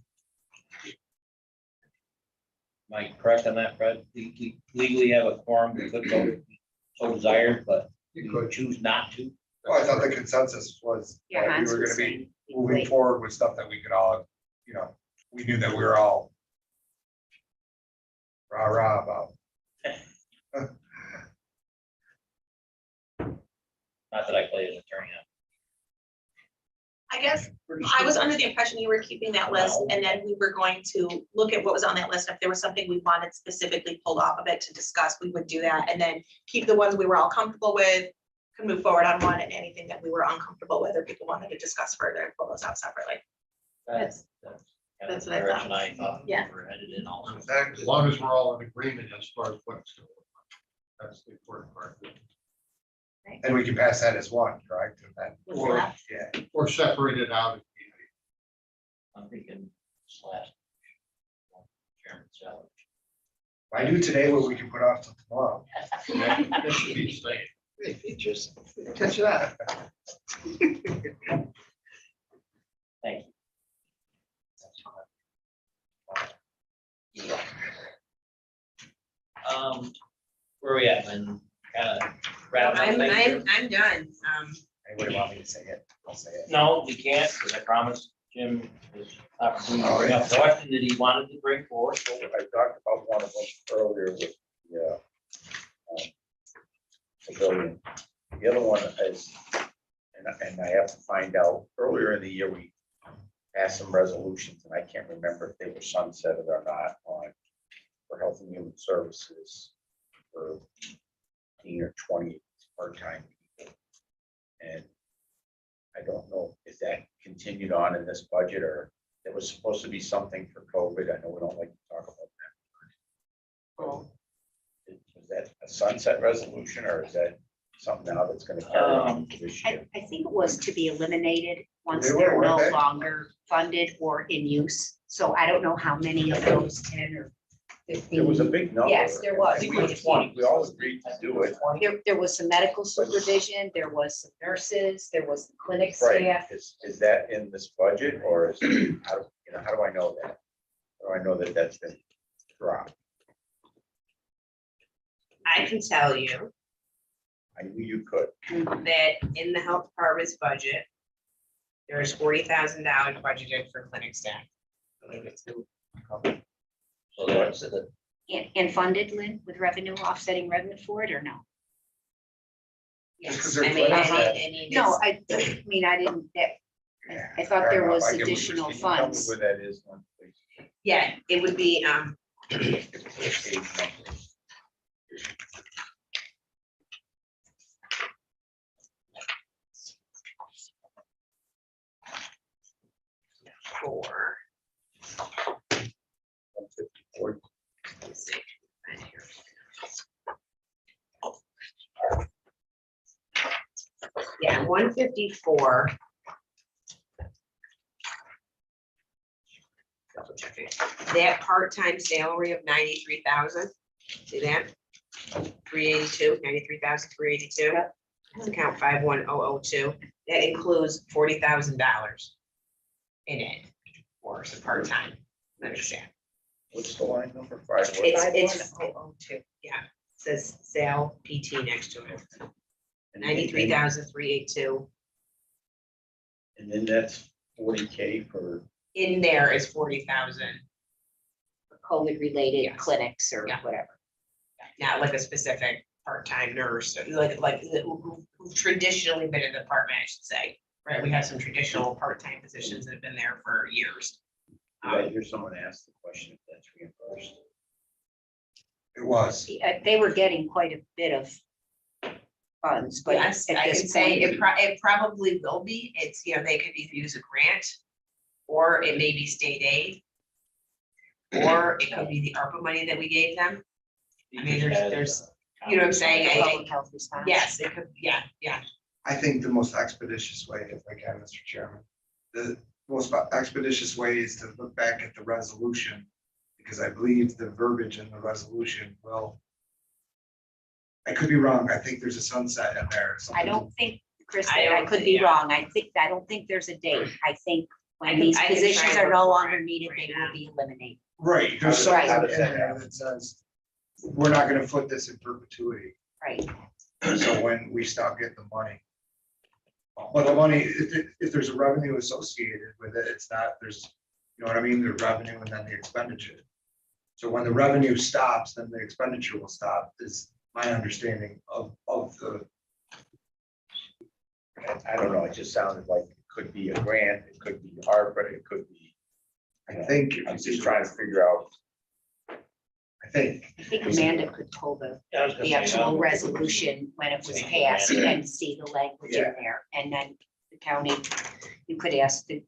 Am I correct on that, Fred? We legally have a quorum, we could vote if we so desired, but You we could. would choose not to. Well, I thought the consensus was Yeah, that we Hans were was gonna be saying moving wait. forward with stuff that we could all, we knew that we were all rah about. Not that I play as attorney. I guess I was under the impression you were keeping that list and then we were going to look at what was on that list. If there was something we wanted specifically pulled off of it to discuss, we would do that and then keep the ones we were all comfortable with. Could move forward on one, and anything that we were uncomfortable with or people wanted to discuss further and pull those out separately. That's kind that's of what I direction thought. I thought we Yeah. were headed in also. As long as we're all in agreement as far as what's going on. That's the important part. And we can pass that as one, correct? And then- What's Or- left? Yeah, Or separate it out. I'm thinking slash. Chairman salary. I do today what we can put off till tomorrow. That should be the same. Hey, features, catch that. Thank you. Where are we at, man? Kind of wrapping up things here? I'm done. Anybody want me to say it? I'll say it. No, we can't, because I promised Jim his opportunity to bring up a question that he wanted to bring forward. So I talked about one of them earlier with the building. The other one is, and I have to find out, earlier in the year, we passed some resolutions, and I can't remember if they were sunsetted or not on for Health and Human Services for 15 or 20 part-time people. And I don't know if that continued on in this budget, or it was supposed to be something for COVID. I know we don't like to talk about that. Oh. Is that a sunset resolution, or is that something now that's gonna carry on this year? I think it was to be eliminated once They were, they're no weren't they? longer funded or in use. So I don't know how many of those 10 or There was a 15. big number. Yes, there was. I think it was 20. We all agreed to do it. There was some medical supervision, there was some nurses, there was the clinic Right. staff. Is that in this budget, or is, how do I know that? How do I know that that's been dropped? I can tell you I knew you could. that in the health department's budget, there's $40,000 budgeted for clinic staff. So that's the, And funded, Lynn, with revenue offsetting revenue for it or no? Just 'cause Yes, they're I mean, clinic staff. No, I mean, I didn't, I thought Fair there enough. was I get what you're additional saying. Tell me funds. where that is, one, please. Yeah, it would be, Page number. for, 154. let's see. Yeah, 154. Double check it. That part-time salary of 93,000, see that? 382, 93,382. Yep. It's account 51002. That includes $40,000 in it for some part-time, understand? What's the line number? 5 what? It's 51002, yeah, it says sale PT next to it, And 93,382. And then that's 40K for, In there is 40,000, COVID-related Yes. clinics or Yeah. whatever. not like a specific part-time nurse, who've traditionally been in the department, I should say. Right, we have some traditional part-time positions that have been there for years. did I hear someone ask the question if that's reimbursed? It was. They were getting quite a bit of funds, but at Yes, I can this say point, it probably will be. It's, they could either use a grant, or it may be state aid. Or it could be the ARPA money that we gave them. I mean, there's, you know what I'm saying? public health response. Yes, it could, yeah. I think the most expeditious way, if I can, Mr. Chairman, the most expeditious way is to look back at the resolution. Because I believe the verbiage in the resolution will. I could be wrong. I think there's a sunset in there. I don't think, Chris, I I don't could think- be yeah. wrong. I don't think there's a date. I think I when can- these I can try positions and are look no for longer it needed, right they now. will be eliminated. Right, there's How something does in that there happen? that says, we're not gonna put this in perpetuity, Right. so when we stop getting the money. But the money, if there's a revenue associated with it, it's not, there's, you know what I mean, the revenue and then the expenditure. So when the revenue stops, then the expenditure will stop, is my understanding of the. I don't know, it just sounded like it could be a grant, it could be ARPA, it could be. I think. I'm just trying to figure out. I think. I think Amanda could pull the Yeah, I was gonna say, actual resolution when it was passed and see the language in Yeah. there. And then the county, you could ask the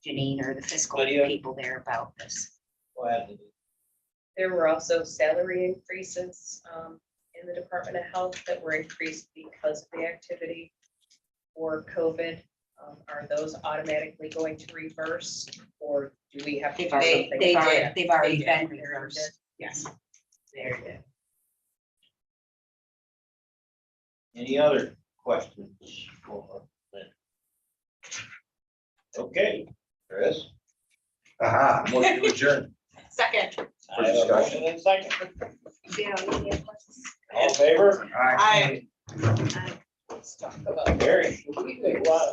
Janine or the fiscal Lydia? people there about this. Go ahead. There were also salary increases in the Department of Health that were increased because of the activity for COVID. Are those automatically going to reverse, or do we have to? do They something? did. They've already They been did. reversed. Yes. There you go. Any other questions? for Lynn? Okay, Chris. Aha, motion to adjourn. Second, I have a motion and a second. Yeah, yeah. All in favor? Aye. I. Let's talk about. Very. Wow.